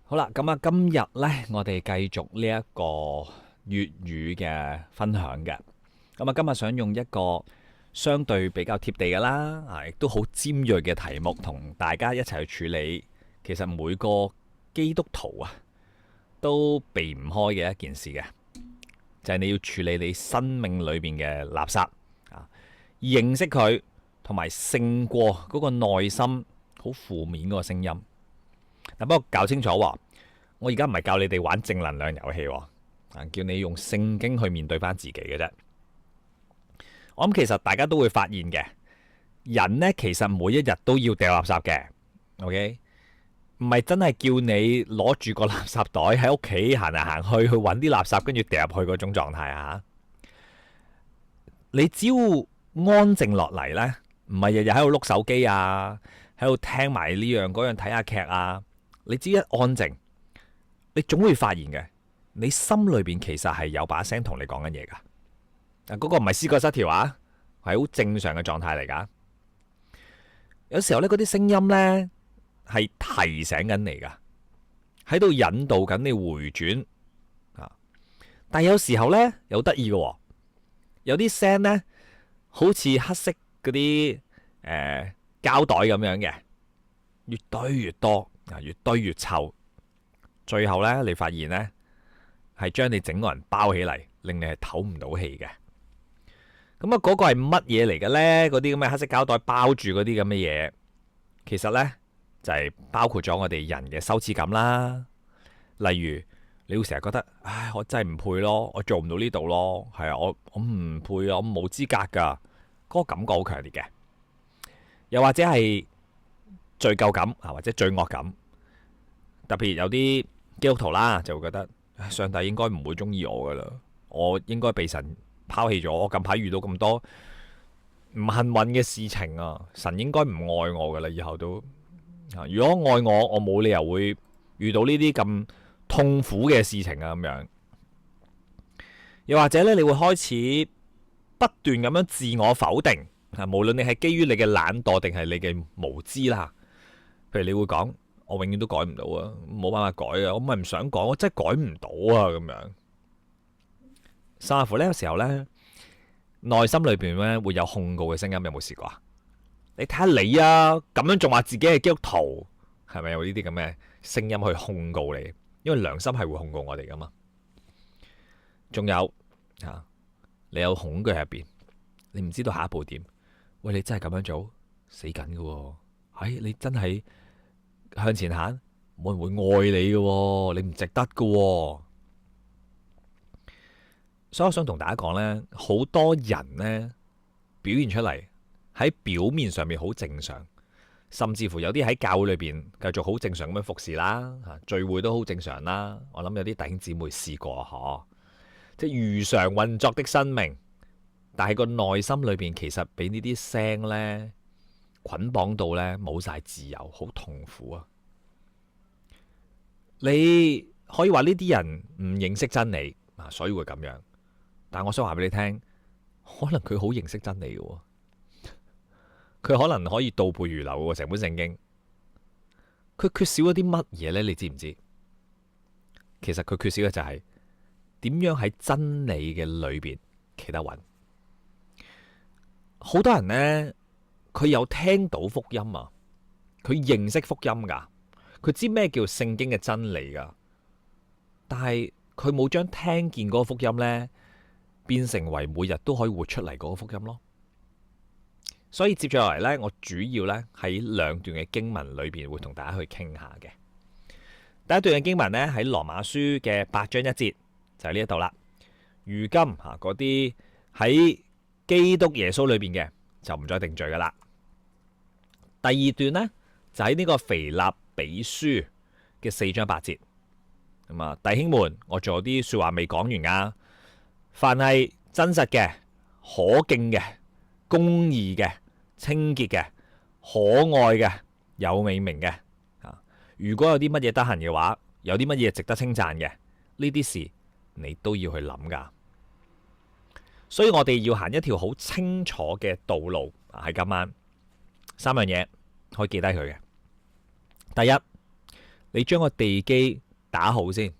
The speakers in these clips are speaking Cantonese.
好啦，咁啊，今日呢，我哋繼續呢一個粵語嘅分享嘅。咁啊，今日想用一個相對比較貼地嘅啦，亦都好尖鋭嘅題目，同大家一齊去處理。其實每個基督徒啊，都避唔開嘅一件事嘅，就係你要處理你生命裏邊嘅垃圾啊，認識佢，同埋勝過嗰個內心好負面嗰個聲音。不過搞清楚喎，我而家唔係教你哋玩正能量遊戲喎，叫你用聖經去面對翻自己嘅啫。我諗其實大家都會發現嘅，人呢其實每一日都要掉垃圾嘅，OK？唔係真係叫你攞住個垃圾袋喺屋企行嚟行去，去揾啲垃圾跟住掉入去嗰種狀態啊！你只要安靜落嚟呢，唔係日日喺度碌手機啊，喺度聽埋呢樣嗰樣睇下劇啊。你只要一安靜，你總會發現嘅，你心裏邊其實係有把聲同你講緊嘢噶。嗰個唔係思覺失調啊，係好正常嘅狀態嚟噶。有時候呢，嗰啲聲音呢係提醒緊你噶，喺度引導緊你回轉啊。但係有時候呢，有得意嘅，有啲聲呢好似黑色嗰啲膠袋咁樣嘅，越堆越多。越堆越臭，最後呢，你發現呢係將你整個人包起嚟，令你係唞唔到氣嘅。咁啊，嗰個係乜嘢嚟嘅呢？嗰啲咁嘅黑色膠袋包住嗰啲咁嘅嘢，其實呢就係包括咗我哋人嘅羞恥感啦。例如，你會成日覺得，唉，我真係唔配咯，我做唔到呢度咯，係啊，我唔配啊，我冇資格噶，嗰個感覺好強烈嘅。又或者係罪疚感啊，或者罪惡感，特別有啲基督徒啦，就會覺得上帝應該唔會中意我噶啦，我應該被神拋棄咗。我近排遇到咁多唔幸運嘅事情啊，神應該唔愛我噶啦，以後都如果愛我，我冇理由會遇到呢啲咁痛苦嘅事情啊，咁樣。又或者咧，你會開始不斷咁樣自我否定啊，無論你係基於你嘅懶惰定係你嘅無知啦。譬如你會講，我永遠都改唔到啊，冇辦法改啊，我唔係唔想講，我真係改唔到啊，咁樣。甚至乎呢，有時候呢，內心裏邊咧會有控告嘅聲音，有冇試過啊？你睇下你啊，咁樣仲話自己係基督徒，係咪有呢啲咁嘅聲音去控告你？因為良心係會控告我哋噶嘛。仲有啊，你有恐懼喺入邊，你唔知道下一步點。喂，你真係咁樣做，死緊噶喎！你真係向前行，冇人會愛你嘅，你唔值得嘅。所以我想同大家講呢，好多人呢表現出嚟喺表面上面好正常，甚至乎有啲喺教會裏邊繼續好正常咁樣服侍啦，聚會都好正常啦。我諗有啲弟兄姊妹試過嗬，即係如常運作的生命，但係個內心裏邊其實俾呢啲聲呢捆綁到呢，冇晒自由，好痛苦啊！你可以話呢啲人唔認識真理啊，所以會咁樣。但我想話俾你聽，可能佢好認識真理嘅，佢可能可以倒背如流嘅成本聖經。佢缺少咗啲乜嘢呢？你知唔知？其實佢缺少嘅就係點樣喺真理嘅裏邊企得穩。好多人呢，佢有聽到福音啊，佢認識福音噶，佢知咩叫聖經嘅真理噶，但係佢冇將聽見嗰個福音呢變成為每日都可以活出嚟嗰個福音咯。所以接住落嚟呢，我主要呢喺兩段嘅經文裏邊會同大家去傾下嘅。第一段嘅經文呢，喺羅馬書嘅8章1節，就係呢一度啦。如今嗰啲喺基督耶穌裏邊嘅就唔再定罪噶啦。第二段呢，就喺呢個腓立比書嘅4章8節。咁啊，弟兄們，我仲有啲說話未講完噶。凡係真實嘅、可敬嘅、公義嘅、清潔嘅、可愛嘅、有美名嘅，如果有啲乜嘢得閒嘅話，有啲乜嘢值得稱讚嘅，呢啲事你都要去諗噶。所以我哋要行一條好清楚嘅道路。喺今晚3樣嘢可以記低佢嘅。第一，你將個地基打好先。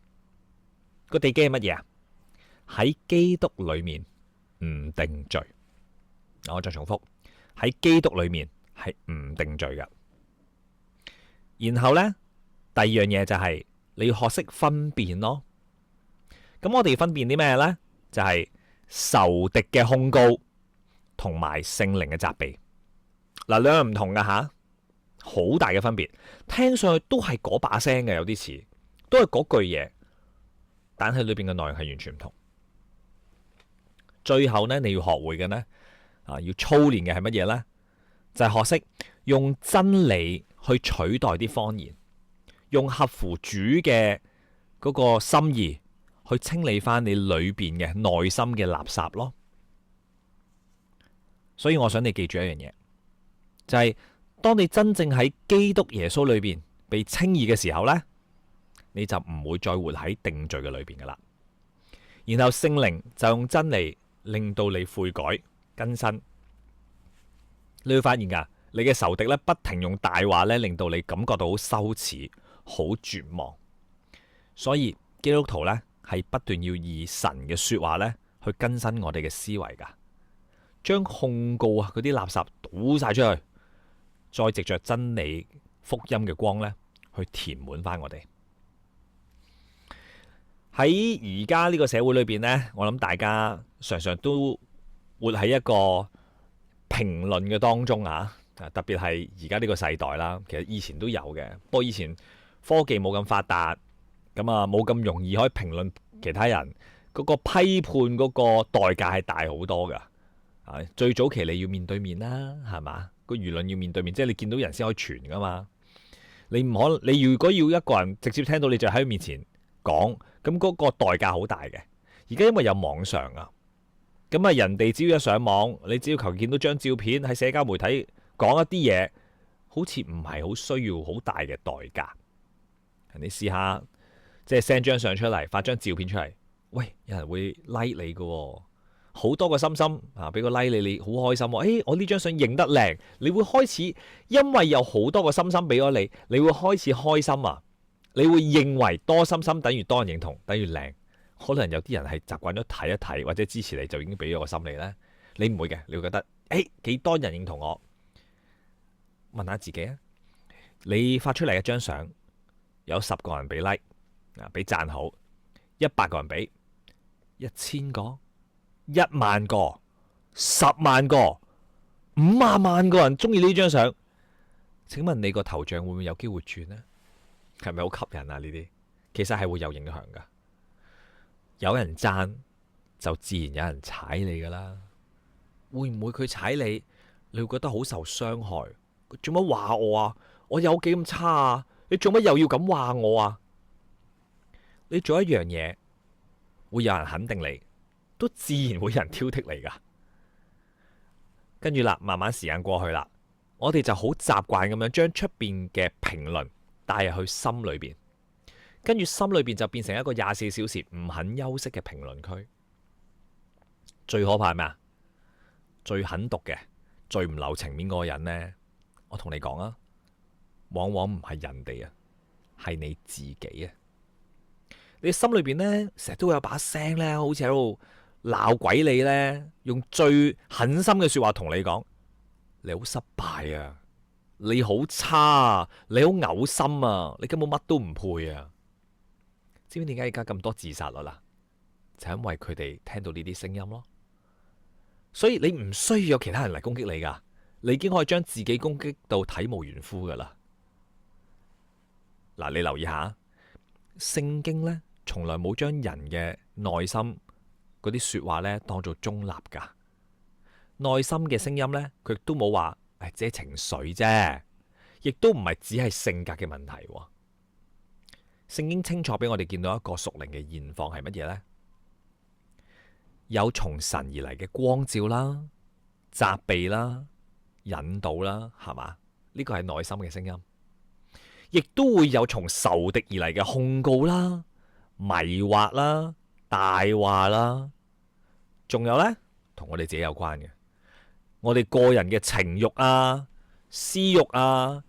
個地基係乜嘢啊？喺基督裏面唔定罪。我再重複，喺基督裏面係唔定罪嘅。然後呢，第二樣嘢就係你要學識分辨咯。咁我哋分辨啲咩呢？就係仇敵嘅控告同埋聖靈嘅責備。嗱，兩樣唔同㗎吓，好大嘅分別。聽上去都係嗰把聲嘅，有啲似，都係嗰句嘢，但係裏邊嘅內容係完全唔同。最後呢，你要學會嘅呢，要操練嘅係乜嘢呢？就係學識用真理去取代啲謊言，用合乎主嘅嗰個心意去清理翻你裏邊嘅內心嘅垃圾咯。所以我想你記住一樣嘢，就係當你真正喺基督耶穌裏邊被稱義嘅時候呢，你就唔會再活喺定罪嘅裏邊噶啦。然後聖靈就用真理令到你悔改更新。你會發現噶，你嘅仇敵咧不停用大話咧，令到你感覺到好羞恥、好絕望。所以基督徒咧係不斷要以神嘅說話咧去更新我哋嘅思維噶，將控告啊嗰啲垃圾倒晒出去，再藉着真理福音嘅光咧去填滿翻我哋。喺而家呢個社會裏邊呢，我諗大家常常都活喺一個評論嘅當中啊，特別係而家呢個世代啦。其實以前都有嘅，不過以前科技冇咁發達，咁啊冇咁容易可以評論其他人，嗰個批判嗰個代價係大好多噶。最早期你要面對面啦，係嘛？個輿論要面對面，即係你見到人先可以傳噶嘛。你唔可能，你如果要一個人直接聽到你就喺佢面前講，咁嗰個代價好大嘅。而家因為有網上啊，咁啊人哋只要一上網，你只要求其見到張照片喺社交媒體講一啲嘢，好似唔係好需要好大嘅代價。你試下即係 send 張相出嚟，發張照片出嚟，喂，有人會 like 你嘅，好多個心心啊，俾個 like 你，你好開心。我呢張相影得靚，你會開始因為有好多個心心俾咗你，你會開始開心啊！你會認為多心心等於多人認同，等於靚。可能有啲人係習慣咗睇一睇或者支持你，就已經俾咗個心理呢。你唔會嘅，你會覺得幾多人認同我？問下自己啊，你發出嚟一張相，有10個人俾 like 俾讚好，100個人俾，1000個、1萬個、10萬個、50萬個人中意呢張相，請問你個頭像會唔會有機會轉呢？係咪好吸引啊？呢啲其實係會有影響噶。有人讚就自然有人踩你噶啦。會唔會佢踩你，你會覺得好受傷害？佢做乜話我啊？我有幾咁差啊？你做乜又要咁話我啊？你做一樣嘢，會有人肯定你，都自然會有人挑剔你噶。跟住啦，慢慢時間過去啦，我哋就好習慣咁樣將出邊嘅評論帶入去心裏邊，跟住心裏邊就變成一個24小時唔肯休息嘅評論區。最可怕係咩啊？最狠毒嘅、最唔留情面嗰個人呢，我同你講啊，往往唔係人哋啊，係你自己啊。你心裏邊呢，成日都會有把聲呢，好似喺度鬧鬼你呢，用最狠心嘅說話同你講，你好失敗啊！你好差啊！你好嘔心啊！你根本乜都唔配啊！知唔知點解而家咁多自殺率啦？就係因為佢哋聽到呢啲聲音咯。所以你唔需要有其他人嚟攻擊你噶，你已經可以將自己攻擊到體無完膚噶啦。嗱，你留意下，聖經呢，從來冇將人嘅內心嗰啲說話呢當做中立噶。內心嘅聲音呢，佢亦都冇話只係情緒啫，亦都唔係只係性格嘅問題。聖經清楚俾我哋見到一個屬靈嘅現況係乜嘢呢？有從神而嚟嘅光照啦、責備啦、引導啦，係嘛？呢個係內心嘅聲音，亦都會有從仇敵而嚟嘅控告啦、迷惑啦、大話啦，仲有呢，同我哋自己有關嘅，我哋個人嘅情慾啊、私慾啊、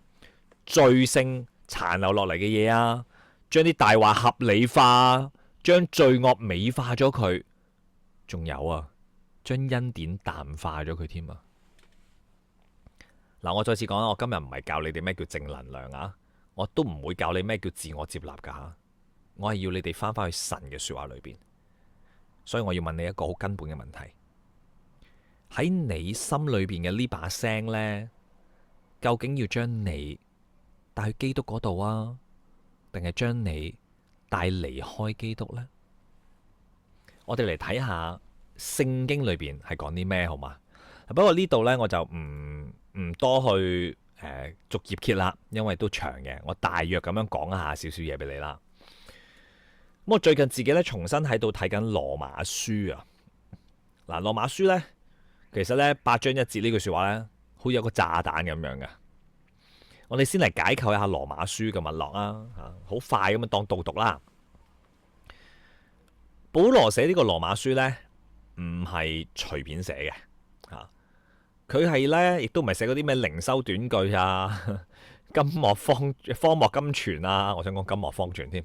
罪性殘留落嚟嘅嘢啊，將啲大話合理化，將罪惡美化咗佢，仲有啊，將恩典淡化咗佢添啊！嗱，我再次講啦，我今日唔係教你哋咩叫正能量啊，我都唔會教你咩叫自我接納噶吓，我係要你哋翻返去神嘅說話裏邊，所以我要問你一個好根本嘅問題：喺你心裏邊嘅呢把聲呢，究竟要將你帶去基督嗰度啊，定係將你帶離開基督呢？我哋嚟睇下聖經裏邊係講啲咩好嘛？不過呢度呢，我就唔多去逐頁揭啦，因為都長嘅。我大約咁樣講一下少少嘢俾你啦。咁我最近自己咧重新喺度睇緊羅馬書啊。嗱，羅馬書呢，其實呢8章1節呢句說話呢，好似有個炸彈咁樣嘅。我哋先嚟解構一下羅馬書嘅脈絡啊，好快咁樣當導讀啦。保羅寫呢個羅馬書呢，唔係隨便寫嘅，佢係呢，亦都唔係寫嗰啲咩靈修短句啊、金莫方荒漠金泉啊，我想講金莫方泉添，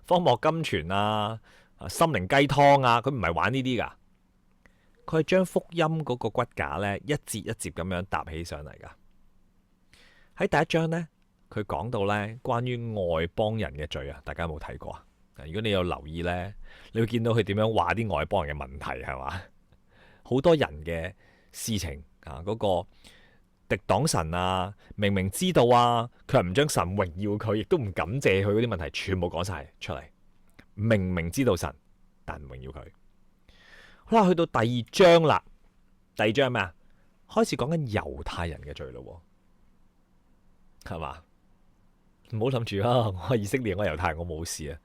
荒漠金泉啊、心靈雞湯啊，佢唔係玩呢啲噶，佢係將福音嗰個骨架呢，一節一節咁樣搭起上嚟噶。喺第一章呢，佢講到呢關於外邦人嘅罪啊，大家有冇睇過啊？如果你有留意呢，你會見到佢點樣話啲外邦人嘅問題係嘛？好多人嘅事情啊，嗰個敵擋神啊，明明知道啊，佢唔將神榮耀佢，亦都唔感謝佢嗰啲問題，全部講晒出嚟。明明知道神，但唔榮耀佢。好啦，去到第二章啦，第二章係咩啊？開始講緊猶太人嘅罪咯，係嘛？唔好諗住啊，我係以色列，我係猶太人，我冇事啊。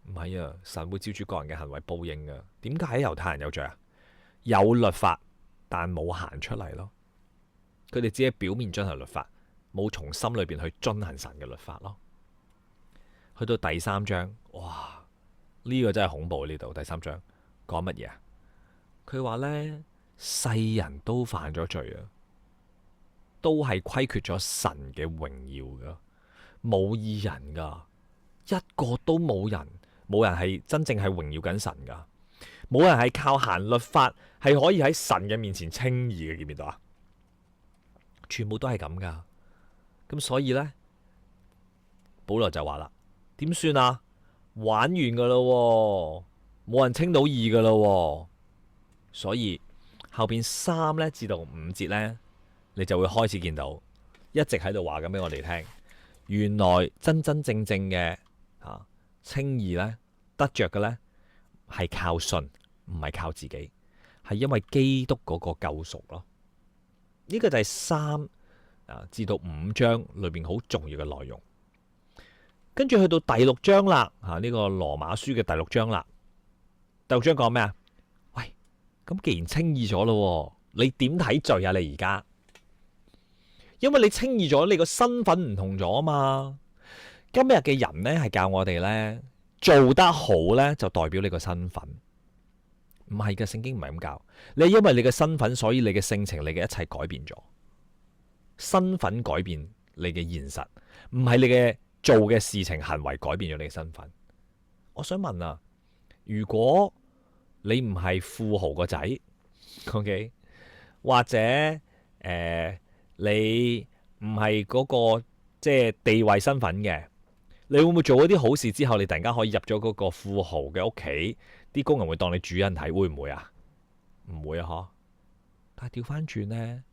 唔係啊，神會照住個人嘅行為報應噶。點解猶太人有罪啊？有律法，但冇行出嚟咯。佢哋只係表面遵行律法，冇從心裏邊去遵行神嘅律法咯。去到第三章，哇！呢個真係恐怖。呢度第三章講乜嘢啊？佢話呢，世人都犯咗罪啊，都係虧缺咗神嘅榮耀噶，冇義人噶，一個都冇人。冇人係真正係榮耀緊神噶，冇人係靠行律法係可以喺神嘅面前稱義嘅，見唔見到啊？全部都係咁噶，咁所以呢，保羅就話啦，點算啊？玩完噶咯，冇人稱到義噶咯，所以後邊3至到5節呢，你就會開始見到一直喺度話緊俾我哋聽，原來真真正正嘅稱義呢，得着嘅呢，係靠信，唔係靠自己，係因為基督嗰個救贖咯。呢個就係3至到5章裏邊好重要嘅內容。跟住去到第6章啦，呢個羅馬書嘅第6章啦。第6章講咩啊？喂，咁既然稱義咗咯，你點睇罪啊？你而家，因為你稱義咗，你個身份唔同咗啊嘛。今日嘅人呢，係教我哋呢，做得好呢，就代表你個身份，唔係嘅，聖經唔係咁教。你係因為你嘅身份，所以你嘅性情、你嘅一切改變咗，身份改變你嘅現實，唔係你嘅做嘅事情行為改變咗你嘅身份。我想問啊，如果你唔係富豪個仔，OK， 或者你唔係嗰個即係地位身份嘅，你會唔會做一啲好事之後，你突然間可以入咗嗰個富豪嘅屋企，啲工人會當你主人睇，會唔會啊？唔會啊，嗬。但係調翻轉呢，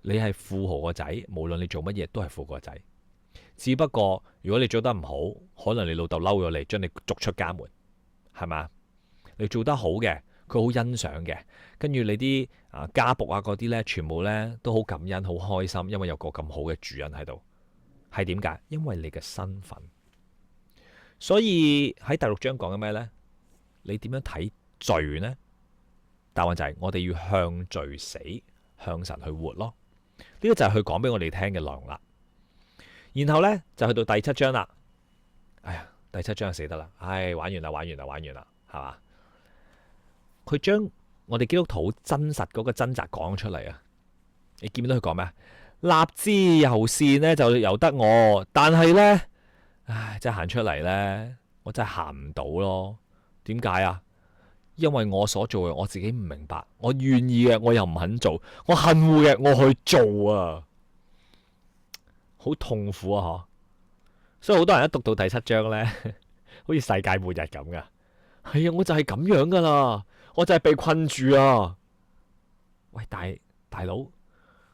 你係富豪個仔，無論你做乜嘢都係富豪個仔。只不過如果你做得唔好，可能你老豆嬲咗你，將你逐出家門，係咪？你做得好嘅，佢好欣賞嘅，跟住你啲家僕啊嗰啲呢，全部呢都好感恩、好開心，因為有個咁好嘅主人喺度。係點解？因為你嘅身份。所以喺第6章講緊咩呢？你點樣睇罪呢？答案就係我哋要向罪死，向神去活咯。呢個就係佢講俾我哋聽嘅內容啦。然後呢，就去到第7章啦。哎呀，第7章就死得啦！唉，玩完啦，玩完啦，玩完啦，係嘛？佢將我哋基督徒真實嗰個掙扎講出嚟啊！你見唔見到佢講咩？立志由善呢就由得我，但係呢，唉，真係行出嚟呢，我真係行唔到咯。點解啊？因為我所做嘅我自己唔明白，我願意嘅我又唔肯做，我恨惡嘅我去做啊，好痛苦啊！嗬，所以好多人一讀到第七章呢，好似世界末日咁噶。係啊，我就係咁樣噶啦，我就係被困住啊！喂，大佬，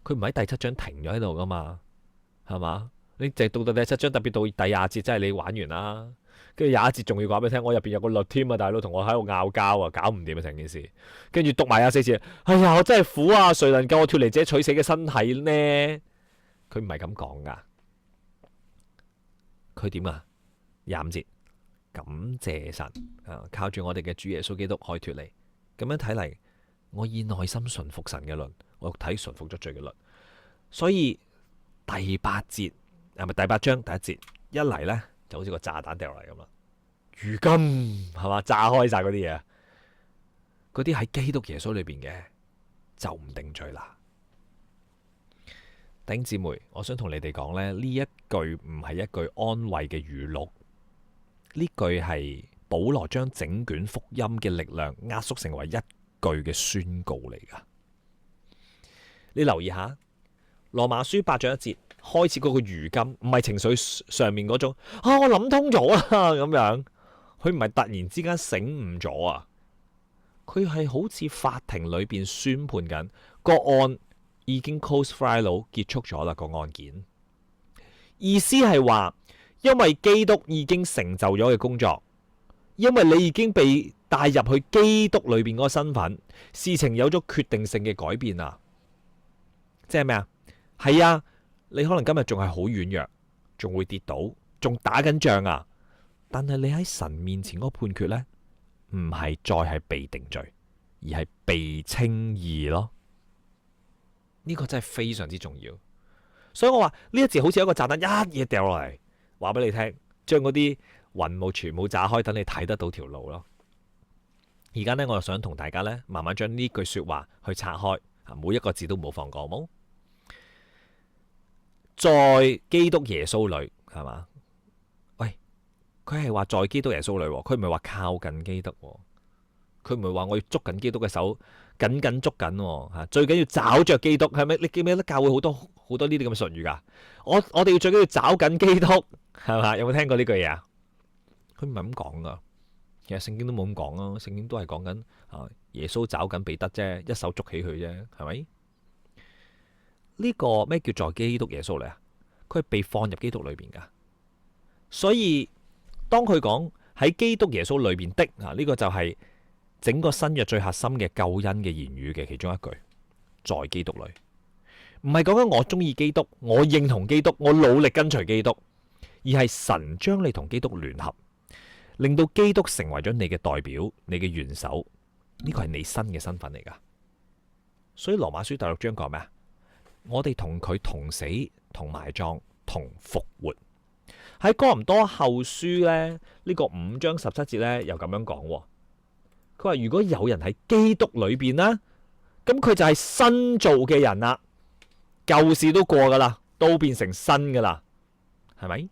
佢唔喺第七章停咗喺度噶嘛，係嘛？你淨係讀到第七章，特別到第廿節，真係你玩完啦。跟住廿一節仲要話俾你聽，我入邊有個律添啊，大佬同我喺度拗交啊，搞唔掂啊成件事。跟住讀埋廿四節，哎呀，我真係苦啊！誰能救我脫離這取死嘅身體呢？佢唔係咁講噶，佢點啊？廿五節，感謝神啊，靠住我哋嘅主耶穌基督可以脫離。咁樣睇嚟，我以內心順服神嘅律，我肉體順服咗罪嘅律。所以第八節係咪第八章第一節一嚟呢，就好似個炸彈掉落嚟咁啦。如今係嘛，炸開晒嗰啲嘢，嗰啲喺基督耶穌裏邊嘅就唔定罪啦。弟兄姊妹，我想同你哋講咧，呢一句唔係一句安慰嘅語錄，呢句係保羅將整卷福音嘅力量壓縮成為一句嘅宣告嚟噶。你留意下羅馬書8章1節開始嗰個如今，唔係情緒上面嗰種啊，我諗通咗啦咁樣，佢唔係突然之間醒悟咗啊，佢係好似法庭裏邊宣判緊個案已經 close file 結束咗啦，個案件，意思係話因為基督已經成就咗嘅工作，因為你已經被帶入去基督裏邊嗰個身份，事情有咗決定性嘅改變啊！即係咩啊？係啊，你可能今日仲係好軟弱，仲會跌倒，仲打緊仗啊！但係你喺神面前嗰個判決呢，唔係再係被定罪，而係被稱義咯。呢個真係非常之重要。所以我話呢一字好似一個炸彈一嘢掉落嚟，話俾你聽，將嗰啲雲霧全部炸開，等你睇得到條路咯。而家呢，我就想同大家呢，慢慢將呢句說話去拆開，每一個字都冇放過，冇。在基督耶穌裏，係嘛？喂，佢係話在基督耶穌裏，佢唔係話靠近基督，佢唔係話我要捉緊基督嘅手，緊緊捉緊吓，最緊要找着基督，係咪？你記唔記得教會好多呢啲咁嘅術語噶？我哋要最緊要找緊基督，係嘛？有冇聽過呢句嘢啊？佢唔係咁講噶，其實聖經都冇咁講啊，聖經都係講緊耶穌找緊彼得啫，一手捉起佢啫，係咪？呢個咩叫在基督耶穌裏啊？佢係被放入基督裏邊噶，所以當佢講喺基督耶穌裏邊的呢個就係整個新約最核心嘅救恩嘅言語嘅其中一句，在基督裏，唔係講緊我中意基督，我認同基督，我努力跟隨基督，而係神將你同基督聯合，令到基督成為咗你嘅代表，你嘅元首，呢個係你新嘅身份嚟噶。所以羅馬書第6章講咩啊？我哋同佢同死、同埋葬、同復活。喺哥林多後書呢，呢個5章17節呢，又咁樣講。佢話如果有人喺基督裏邊啦，咁佢就係新造嘅人啦，舊事都過噶啦，都變成新噶啦，係咪？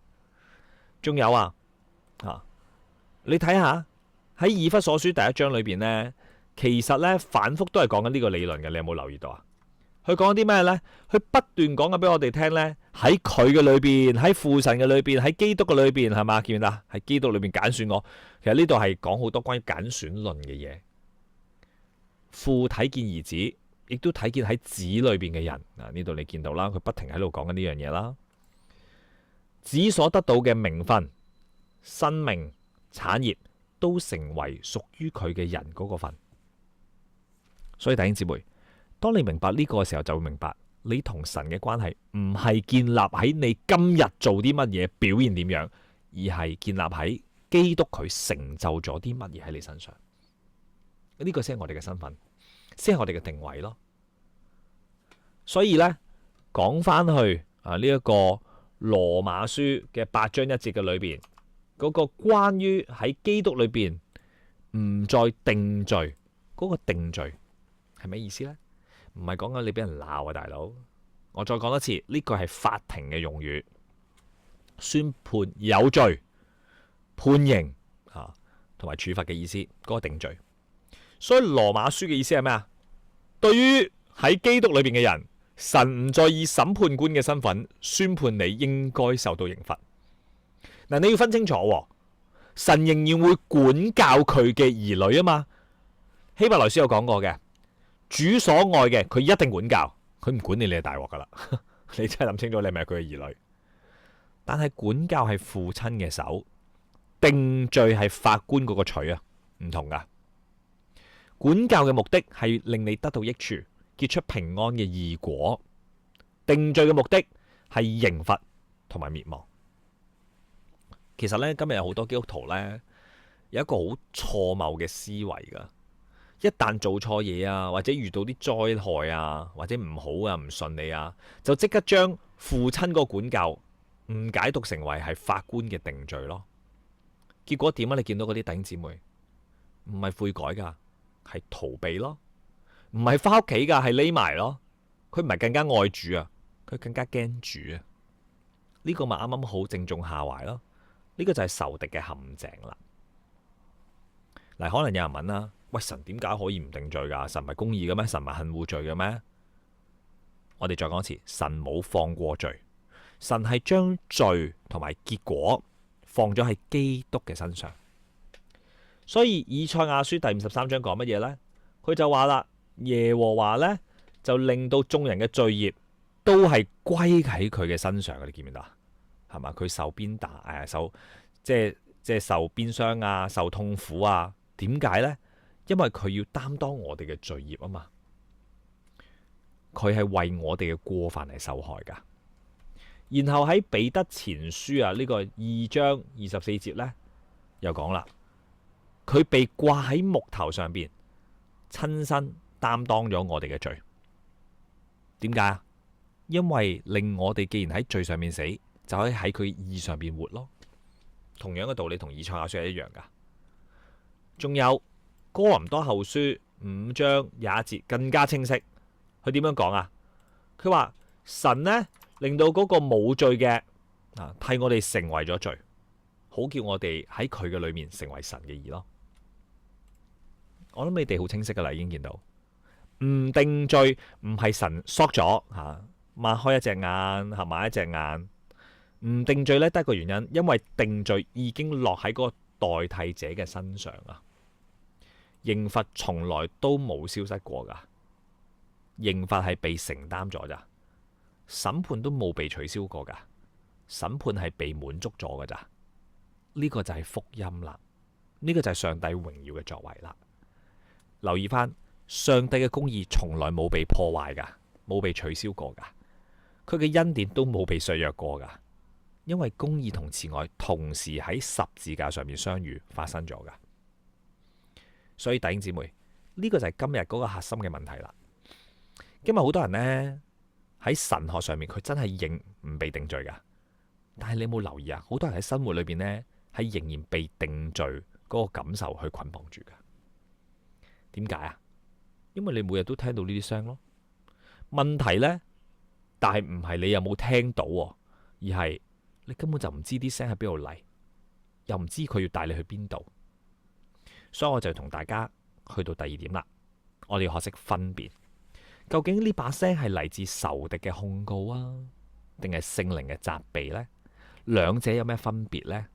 仲有你睇下喺以弗所書第1章裏邊呢，其實呢，反覆都係講緊呢個理論嘅，你有冇留意到啊？佢講啲咩呢？佢不斷講緊俾我哋聽呢，喺佢嘅裏邊，喺父神嘅裏邊，喺基督嘅裏邊，係嘛？見唔見啊？喺基督裏邊揀選我。其實呢度係講好多關於揀選論嘅嘢。父睇見兒子，亦都睇見喺子裏邊嘅人。呢度你見到啦，佢不停喺度講緊呢樣嘢啦。子所得到嘅名分、生命、產業，都成為屬於佢嘅人嗰個份。所以弟兄姊妹，當你明白呢個嘅時候，就會明白你同神嘅關係唔係建立喺你今日做啲乜嘢、表現點樣，而係建立喺基督佢成就咗啲乜嘢喺你身上。呢個先係我哋嘅身份，先係我哋嘅定位咯。所以呢，講翻去呢一個羅馬書嘅8章1節嘅裏邊，嗰個關於喺基督裏邊唔再定罪嗰個定罪係咩意思呢？唔係講緊你俾人鬧啊，大佬，我再講多次，呢個係法庭嘅用語，宣判有罪、判刑同埋處罰嘅意思，嗰個定罪。所以羅馬書嘅意思係咩啊？對於喺基督裏邊嘅人，神唔再以審判官嘅身份宣判你應該受到刑罰。嗱，你要分清楚，神仍然會管教佢嘅兒女啊嘛。希伯來書有講過嘅，主所愛嘅佢一定管教，佢唔管你，你係大鑊噶啦。你真係諗清楚，你係咪佢嘅兒女？但係管教係父親嘅手，定罪係法官嗰個錘啊，唔同噶。管教嘅目的係令你得到益處，結出平安嘅義果；定罪嘅目的係刑罰同埋滅亡。其實呢，今日有好多基督徒呢，有一個好錯謬嘅思維噶。一旦做錯嘢啊，或者遇到啲災害啊，或者唔好啊、唔順利啊，就即刻將父親嗰個管教誤解讀成為係法官嘅定罪咯。結果點啊？你見到嗰啲弟兄姊妹唔係悔改噶，係逃避咯；唔係翻屋企噶，係匿埋咯。佢唔係更加愛主啊，佢更加驚主啊。呢個咪啱啱好正中下懷咯。呢個就係仇敵嘅陷阱啦。嗱，可能有人問啦，喂，神點解可以唔定罪噶？神唔係公義嘅咩？神唔係恨惡罪嘅咩？我哋再講一次，神冇放過罪，神係將罪同埋結果放咗喺基督嘅身上。所以以賽亞書第53章講乜嘢呢？佢就話啦，耶和華呢，就令到眾人嘅罪孽都係歸喺佢嘅身上嘅。你見唔見到啊？係嘛？佢受鞭打，受即係受鞭傷啊，受痛苦啊。點解呢？因為佢要擔當我哋嘅罪孽啊嘛。佢係為我哋嘅過犯嚟受害噶。然後喺彼得前書啊呢個2章24節呢，又講啦，佢被掛喺木頭上邊，親身擔當咗我哋嘅罪。點解啊？因為令我哋既然喺罪上面死，就可以喺佢義上邊活咯。同樣嘅道理同以賽亞書係一樣噶。仲有哥林多後書5章21節更加清晰。佢點樣講啊？佢話神呢，令到嗰個冇罪嘅替我哋成為咗罪，好叫我哋喺佢嘅裏面成為神嘅義咯。我諗你哋好清晰噶啦，已經見到唔定罪唔係神縮咗擘開一隻眼合埋一隻眼。唔定罪呢，得一個原因，因為定罪已經落喺嗰個代替者嘅身上啊。刑罰從來都冇消失過噶，刑罰係被承擔咗咋，審判都冇被取消過噶，審判係被滿足咗噶咋。呢個就係福音啦，呢個就係上帝榮耀嘅作為啦。留意翻，上帝嘅公義從來冇被破壞噶，冇被取消過噶，佢嘅恩典都冇被削弱過噶。因為公義同慈愛同時喺十字架上面相遇發生咗噶，所以弟兄姊妹，呢個就係今日嗰個核心嘅問題啦。今日好多人呢，喺神學上面佢真係認唔被定罪噶，但係你有冇留意啊？好多人喺生活裏邊呢，係仍然被定罪嗰個感受去捆綁住噶。點解啊？因為你每日都聽到呢啲聲咯。問題呢，但係唔係你有冇聽到，而係你根本就唔知啲聲喺邊度嚟，又唔知佢要帶你去邊度。所以我就同大家去到第二點啦，我哋要學識分辨，究竟呢把聲係嚟自仇敵嘅控告啊，定係聖靈嘅責備呢？兩者有咩分別呢？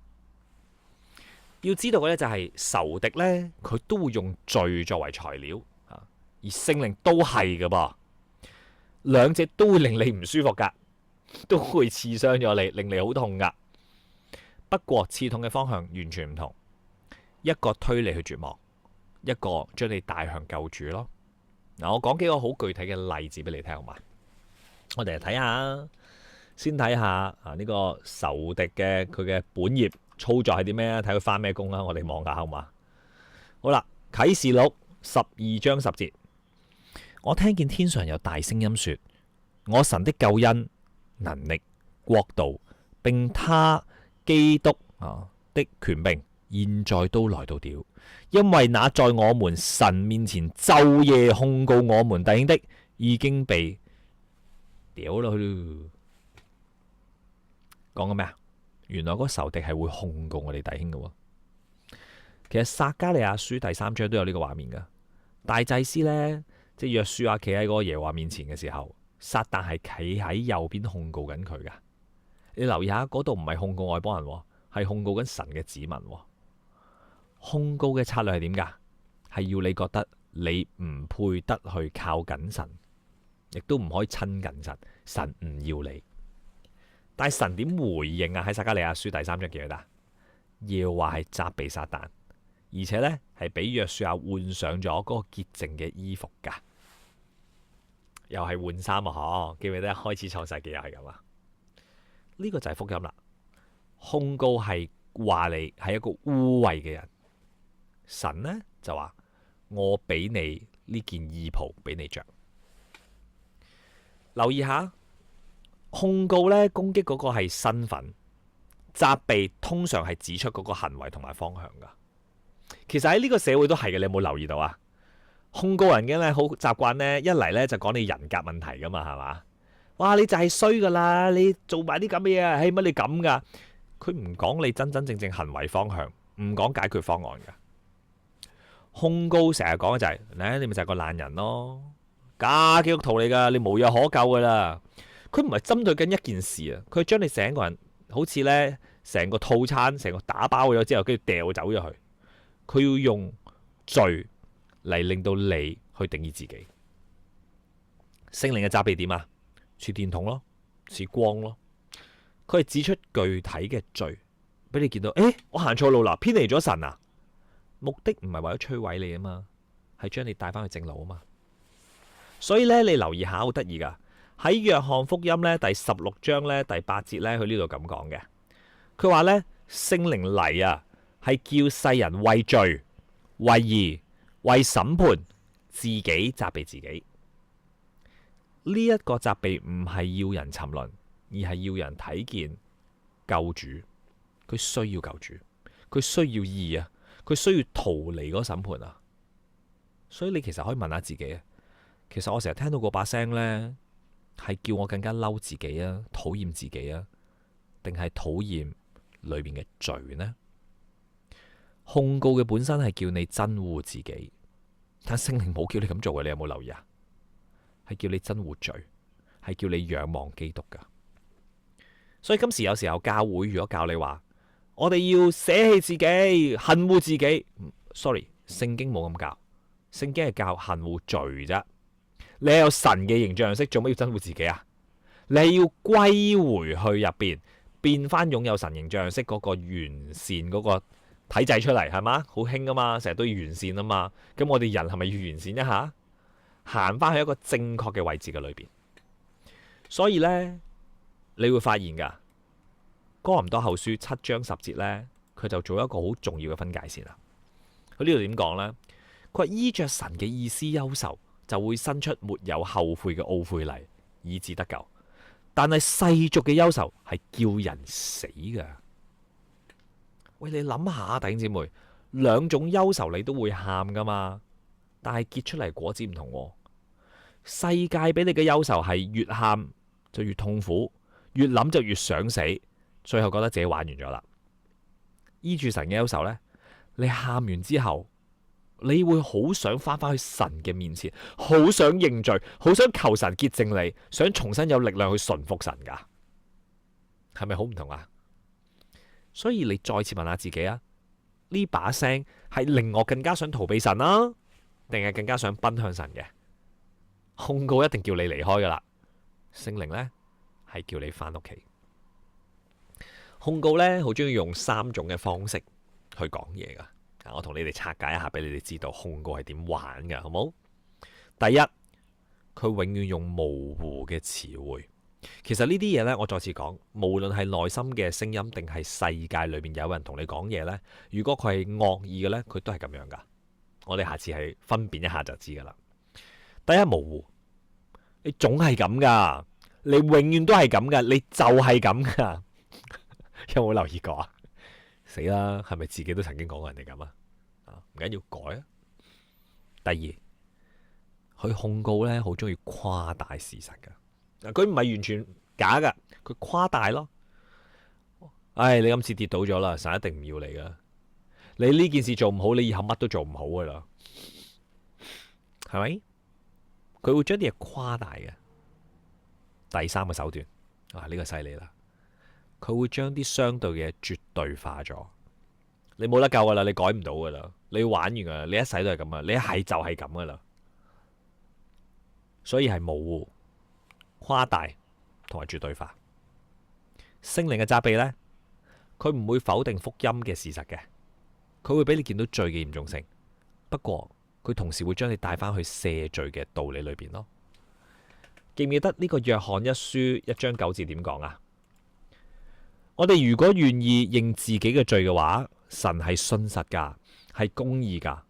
要知道嘅咧就係仇敵呢，佢都會用罪作為材料啊，而聖靈都係㗎噃，兩者都會令你唔舒服噶。都會刺傷咗你，令你好痛噶。不過刺痛嘅方向完全唔同，一個推你去絕望，一個將你帶向救主咯。嗱，我講幾個好具體嘅例子俾你聽好嘛？我哋嚟睇下，先睇下呢個仇敵嘅佢嘅本業操作係啲咩啊？睇佢返咩工啊？我哋望下好嘛？好啦，啟示錄12章10節，我聽見天上有大聲音說：我神的救恩、能力、國度，並他基督的權柄，現在都來到了。因為那在我們神面前晝夜控告我們弟兄的，已經被屌咯，講緊咩啊？原來嗰個仇敵係會控告我哋弟兄嘅。其實撒迦利亞書第3章都有呢個畫面噶。大祭司呢，即係約書亞企喺嗰個耶和華面前嘅時候，撒旦係企喺右邊控告緊佢噶。你留意下嗰度唔係控告外邦人，係控告緊神嘅子民。控告嘅策略係點噶？係要你覺得你唔配得去靠緊神，亦都唔可以親近神，神唔要你。但係神點回應啊？喺撒迦利亞書第3章記得，耶和華係責備撒旦，而且呢係俾約書亞換上咗嗰個潔淨嘅衣服噶，又係換衫啊！嗬，記唔記得一開始創世記又係咁啊？呢個就係福音啦。控告係話你係一個污穢嘅人，神呢就話我俾你呢件衣袍俾你着。留意下，控告呢攻擊嗰個係身份，責備通常係指出嗰個行為同埋方向噶。其實喺呢個社會都係嘅，你有冇留意到啊？控告人嘅咧好習慣呢，一嚟呢就講你人格問題噶嘛，係嘛？哇！你就係衰噶啦，你做埋啲咁嘅嘢啊，係乜你咁噶？佢唔講你真真正正行為方向，唔講解決方案噶。控告成日講嘅就係，你咪就係個爛人咯，假基督徒嚟噶，你無藥可救噶啦。佢唔係針對緊一件事啊，佢將你成個人好似呢，成個套餐成個打包咗之後，跟住掉走咗去。佢要用罪嚟令到你去定義自己。聖靈嘅責備點啊？似電筒咯，似光咯。佢係指出具體嘅罪，俾你見到。我行錯路啦，偏離咗神啊！目的唔係為咗摧毀你啊嘛，係將你帶翻去正路啊嘛。所以咧，你留意下，好得意噶。喺約翰福音咧第16章咧第8節咧，佢呢度咁講嘅。佢話咧，聖靈嚟啊，係叫世人為罪、為義、為審判，自己責備自己。呢一個責備唔係要人沉淪，而係要人睇見救主。佢需要救主，佢需要義啊，佢需要逃離嗰審判啊。所以你其實可以問下自己啊，其實我成日聽到嗰把聲呢，係叫我更加嬲自己啊，討厭自己啊，定係討厭裏面嘅罪呢？控告嘅本身係叫你憎惡自己，但聖靈冇叫你咁做嘅，你有冇留意啊？係叫你憎惡罪，係叫你仰望基督噶。所以今時有時候教會如果教你話，我哋要捨棄自己，恨惡自己，sorry，聖經冇咁教，聖經係教恨惡罪啫。你係有神嘅形象樣式，做乜要憎惡自己啊？你係要歸回去入邊，變翻擁有神形象樣式嗰個完善嗰個體制出嚟，係嘛？好興啊嘛，成日都要完善啊嘛。咁我哋人係咪要完善一下？行翻去一個正確嘅位置嘅裏邊。所以呢，你會發現噶，哥林多後書7章10節呢，佢就做一個好重要嘅分界線啦。佢呢度點講呢？佢話依着神嘅意思憂愁，就會生出沒有後悔嘅懊悔嚟，以致得救。但係世俗嘅憂愁係叫人死噶。喂，你諗下，弟兄姊妹，兩種憂愁你都會喊噶嘛？但係結出嚟果子唔同喎。世界俾你嘅憂愁係越喊就越痛苦，越諗就越想死，最後覺得自己玩完咗啦。依住神嘅憂愁呢，你喊完之後，你會好想翻返去神嘅面前，好想認罪，好想求神潔淨你，想重新有力量去順服神噶，係咪好唔同啊？所以你再次問下自己啊，呢把聲係令我更加想逃避神啊，定係更加想奔向神嘅？控告一定叫你離開噶啦，聖靈呢係叫你翻屋企。控告呢好中意用3種嘅方式去講嘢噶，我同你哋拆解一下，俾你哋知道控告係點玩噶，好冇？第一，佢永遠用模糊嘅詞彙。其實呢啲嘢呢，我再次講，無論係內心嘅聲音，定係世界裏面有人同你講嘢呢，如果佢係惡意嘅呢，佢都係咁樣噶。我哋下次係分辨一下就知噶啦。第一，模糊，你總係咁噶，你永遠都係咁噶，你就係咁噶。有冇留意過啊？死啦，係咪自己都曾經講過人哋咁啊？唔緊要，改啊。第二，佢控告呢，好中意誇大事實噶。佢唔係完全假噶，佢誇大咯。唉，你今次跌倒咗啦，神一定唔要你噶。你呢件事做唔好，你以後乜都做唔好噶啦，係咪？佢會將啲嘢誇大嘅。第三個手段呢個犀利啦，佢會將啲相對嘅嘢絕對化咗。你冇得救噶啦，你改唔到噶啦，你玩完噶啦，你一世都係咁啊，你一係就係咁噶啦。所以係模糊、誇大同埋絕對化。聖靈嘅責備呢，佢唔會否定福音嘅事實嘅，佢會俾你見到罪嘅嚴重性。不過佢同時會將你帶翻去赦罪嘅道理裏邊咯。記唔記得呢個約翰一書1章9節點講啊？我哋如果願意認自己嘅罪嘅話，神係信實噶，係公義噶，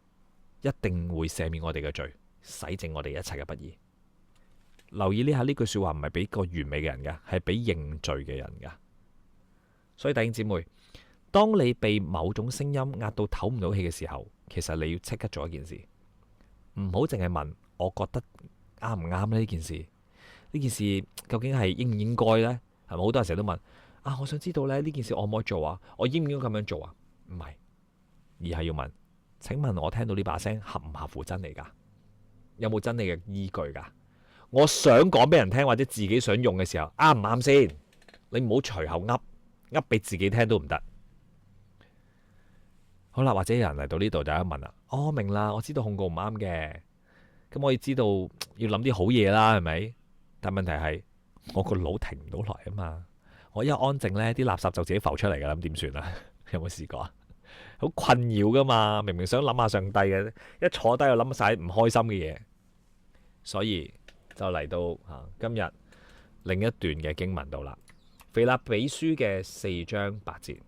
一定會赦免我哋嘅罪，洗淨我哋一切嘅不義。留意呢下，呢句說話唔係俾個完美嘅人噶，係俾認罪嘅人噶。所以弟兄姊妹，當你被某種聲音壓到唞唔到氣嘅時候，其實你要即刻做一件事，唔好淨係問我覺得啱唔啱呢件事。呢件事究竟係應唔應該呢？係咪好多人成日都問我想知道呢件事我可唔可以做啊？我應唔應該咁樣做啊？唔係，而係要問，請問我聽到呢把聲合唔合乎真理噶？有冇真理嘅依據噶？我想講俾人聽或者自己想用嘅時候啱唔啱先？你唔好隨口噏俾自己聽都唔得。好啦，或者有人嚟到呢度就一問啦，我明啦，我知道控告唔啱嘅，咁我要知道要諗啲好嘢啦，係咪？但問題係我個腦停唔到來啊嘛，我一安靜呢啲垃圾就自己浮出嚟噶啦，咁點算啊？有冇試過啊？好困擾噶嘛，明明想諗下上帝嘅，一坐低又諗晒唔開心嘅嘢，所以就嚟到今日另一段嘅經文度啦。腓立比書嘅4章8節，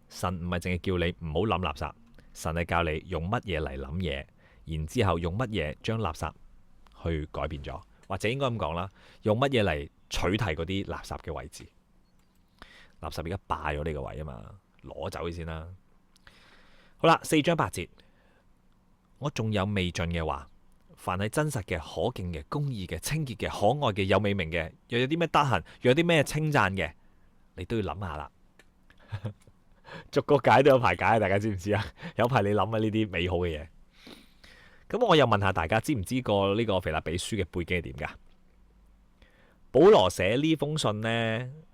神唔係淨係叫你唔好諗垃圾，神係教你用乜嘢嚟諗嘢，然之後用乜嘢將垃圾去改變咗。或者應該咁講啦，用乜嘢嚟取替嗰啲垃圾嘅位置？垃圾而家霸咗呢個位啊嘛，攞走佢先啦。好啦，4章8節，我仲有未盡嘅話，凡係真實嘅、可敬嘅、公義嘅、清潔嘅、可愛嘅、有美名嘅，又有啲咩得閒，又有啲咩稱讚嘅，你都要諗下啦。逐個解都有排解，大家知唔知啊？有排你諗下呢啲美好嘅嘢。咁我又問下大家，知唔知個呢個腓立比書嘅背景係點噶？保羅寫呢封信呢，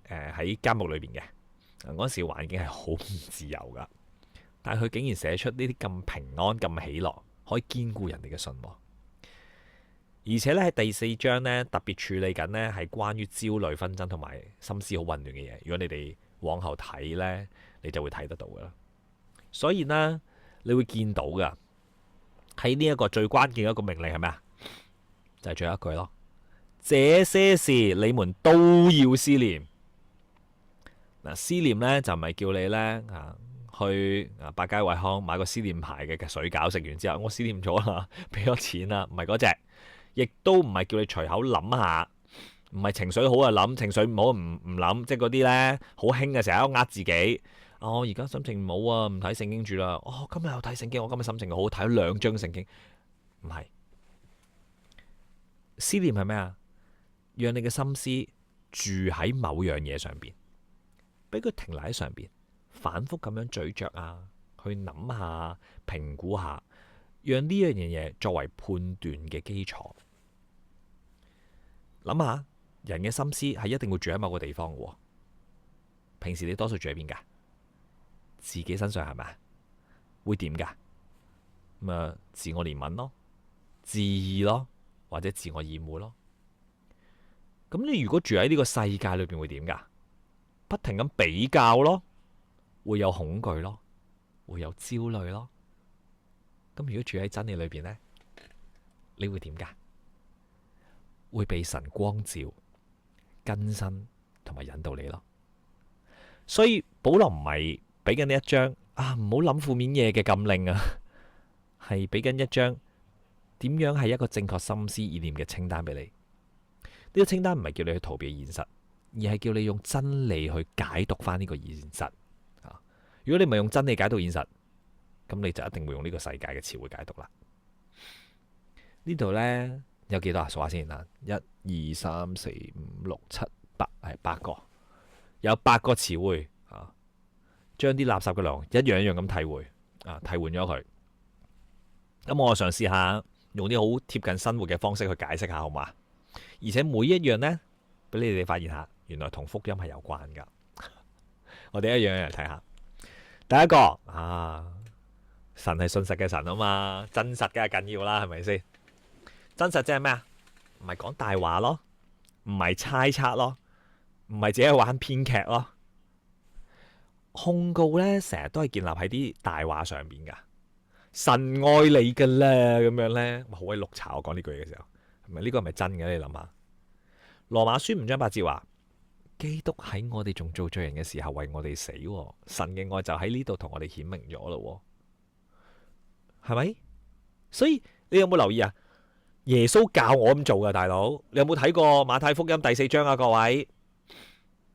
喺監獄裏邊嘅，嗰時環境係好唔自由噶，但係佢竟然寫出呢啲咁平安、咁喜樂，可以堅固人哋嘅信。而且咧喺第4章呢，特別處理緊呢係關於焦慮、紛爭同埋心思好混亂嘅嘢。如果你哋往後睇呢，你就會睇得到噶啦。所以呢，你會見到噶。喺呢一個最關鍵嘅一個命令係咩啊？就係最後一句咯。這些事你們都要思念。嗱，思念呢就唔係叫你呢去百佳惠康買個思念牌嘅水餃，食完之後我思念咗啦，俾咗錢啦，唔係嗰隻，亦都唔係叫你隨口諗下，唔係情緒好啊諗，情緒唔好唔諗，即係嗰啲呢，好興嘅，成日都呃自己。我而家心情唔好啊，唔睇聖經住啦。今日又睇聖經，我今日心情好，睇咗2章聖經。唔係，思念係咩啊？讓你嘅心思住喺某樣嘢上邊，俾佢停留喺上邊，反覆咁樣咀嚼啊，去諗下、評估下，讓呢樣嘢作為判斷嘅基礎。諗下，人嘅心思係一定會住喺某個地方嘅。平時你多數住喺邊噶？自己身上係咪？會點噶？咁啊，自我憐憫咯，自義咯，或者自我厭惡咯。咁你如果住喺呢個世界裏邊會點噶？不停咁比較咯，會有恐懼咯，會有焦慮咯。咁如果住喺真理裏邊呢，你會點噶？會被神光照、更新同埋引導你咯。所以保羅唔係俾緊呢一章唔好諗負面嘢嘅禁令啊，係俾緊一章點樣係一個正確心思意念嘅清單俾你。呢個清單唔係叫你去逃避現實，而係叫你用真理去解讀翻呢個現實。如果你唔係用真理解讀現實，咁你就一定會用呢個世界嘅詞彙解讀啦。呢度呢，有幾多啊？數下先啊，1、2、3、4、5、6、7、8，係8個，有8個詞彙啊，將啲垃圾嘅內容一樣一樣咁替換咗佢。咁我嘗試下用啲好貼近生活嘅方式去解釋下，好嘛？而且每一樣呢，俾你哋發現下，原來同福音係有關噶。我哋一樣一樣睇下。第一個神係信實嘅神啊嘛，真實梗係緊要啦，係咪先？真實即係咩啊？唔係講大話咯，唔係猜測咯，唔係自己玩編劇咯。控告呢，成日都係建立喺啲大話上邊噶。神愛你噶啦，咁樣呢，好鬼綠茶。我講呢句嘅時候，係咪呢個係咪真嘅？你諗下，羅馬書5章8節話，基督喺我哋仲做罪人嘅時候為我哋死，神嘅愛就喺呢度同我哋顯明咗咯，係咪？所以你有冇留意啊？耶穌教我咁做噶，大佬，你有冇睇過馬太福音第4章啊？各位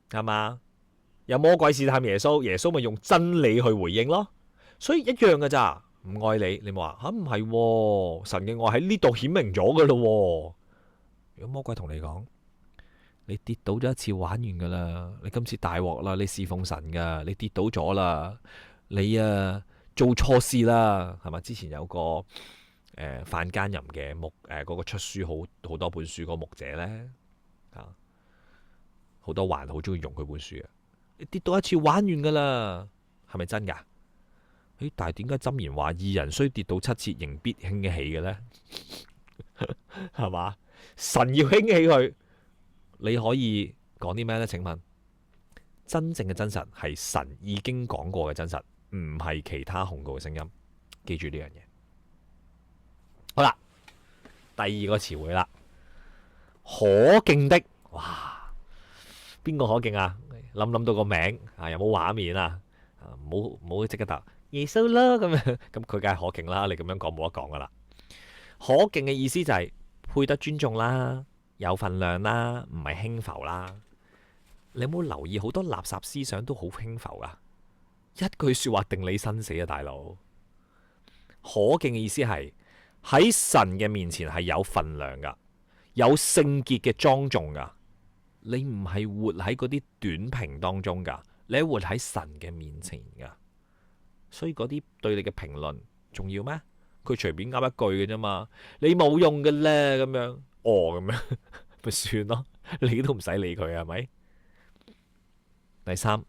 係嘛？有魔鬼試探耶穌，耶穌咪用真理去回應咯。所以一樣噶咋，唔愛你，你咪話吓唔係？神嘅愛喺呢度顯明咗噶咯。如果魔鬼同你講，你跌倒咗一次玩完噶啦，你今次大鑊啦，你侍奉神噶，你跌倒咗啦，你做錯事啦，係嘛？之前有個犯奸淫嘅嗰個出書好多本書嗰個牧者呢，好多還好中意用佢本書嘅。你跌到一次玩完噶啦，係咪真噶？但係點解箴言話義人雖跌倒7次，仍必興起嘅呢？係嘛？神要興起佢，你可以講啲咩呢？請問，真正嘅真實係神已經講過嘅真實，唔係其他控告嘅聲音。記住呢樣嘢。好啦，第二個詞彙啦，可敬的。哇，邊個可敬啊？諗到個名啊，有冇畫面啊？唔好即刻答耶穌啦，咁樣咁佢梗係可敬啦。你咁樣講冇得講噶啦。可敬嘅意思就係配得尊重啦，有份量啦，唔係輕浮啦。你有冇留意好多垃圾思想都好輕浮噶？一句說話定你生死啊，大佬！可敬嘅意思係喺神嘅面前係有份量噶，有聖潔嘅莊重噶。你唔係活喺嗰啲短評當中噶，你係活喺神嘅面前噶。所以嗰啲對你嘅評論重要咩？佢隨便噏一句嘅啫嘛，你冇用嘅咧，咁樣咁樣咪算咯，你都唔使理佢，係咪？第3，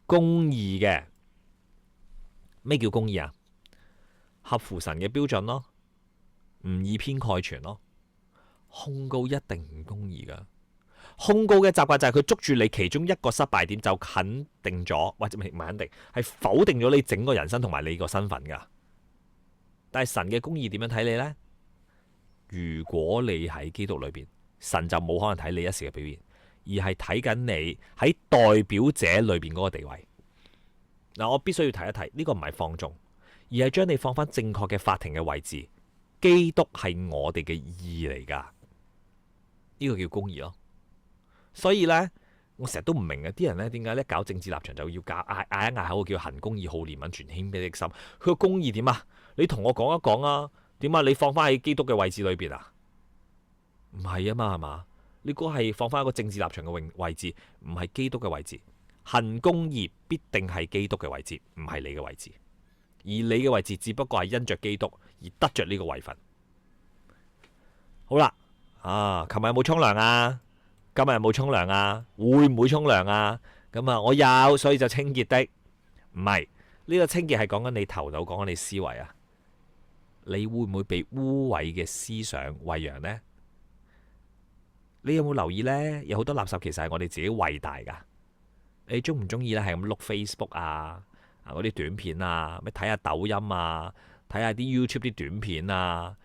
公義嘅。咩叫公義啊？合乎神嘅標準咯，唔以偏概全咯。控告一定唔公義噶。控告嘅習慣就係佢捉住你其中一個失敗點就肯定咗，或者唔係肯定，係否定咗你整個人生同埋你個身份噶。但係神嘅公義點樣睇你呢？如果你喺基督裏邊，神就冇可能睇你一時嘅表現，而係睇緊你喺代表者裏邊嗰個地位。嗱，我必須要提一提，呢個唔係放縱，而係將你放翻正確嘅法庭嘅位置。基督係我哋嘅義嚟噶，呢個叫公義咯。所以呢，我成日都唔明啊，啲人呢點解咧搞政治立場就要嗌一嗌口叫行公義、好憐憫、存謙卑的心？佢個公義點啊？你同我講一講啊？點啊？你放翻喺基督嘅位置裏邊啊？唔係啊嘛，係嘛？你嗰係放翻一個政治立場嘅位置，唔係基督嘅位置。行公義必定係基督嘅位置，唔係你嘅位置。而你嘅位置只不過係因着基督而得着呢個位份。好啦，琴日有冇沖涼啊？今日有冇沖涼啊？會唔會沖涼啊？咁啊，我有，所以就清潔的。唔係，呢個清潔係講緊你頭腦，講緊你思維啊。你會唔會被污穢嘅思想餵養呢？你有冇留意呢？有好多垃圾其實係我哋自己餵大噶。你中唔中意呢？係咁碌 Facebook 啊，嗰啲短片啊，咩睇下抖音啊，睇下啲 YouTube 啲短片啊，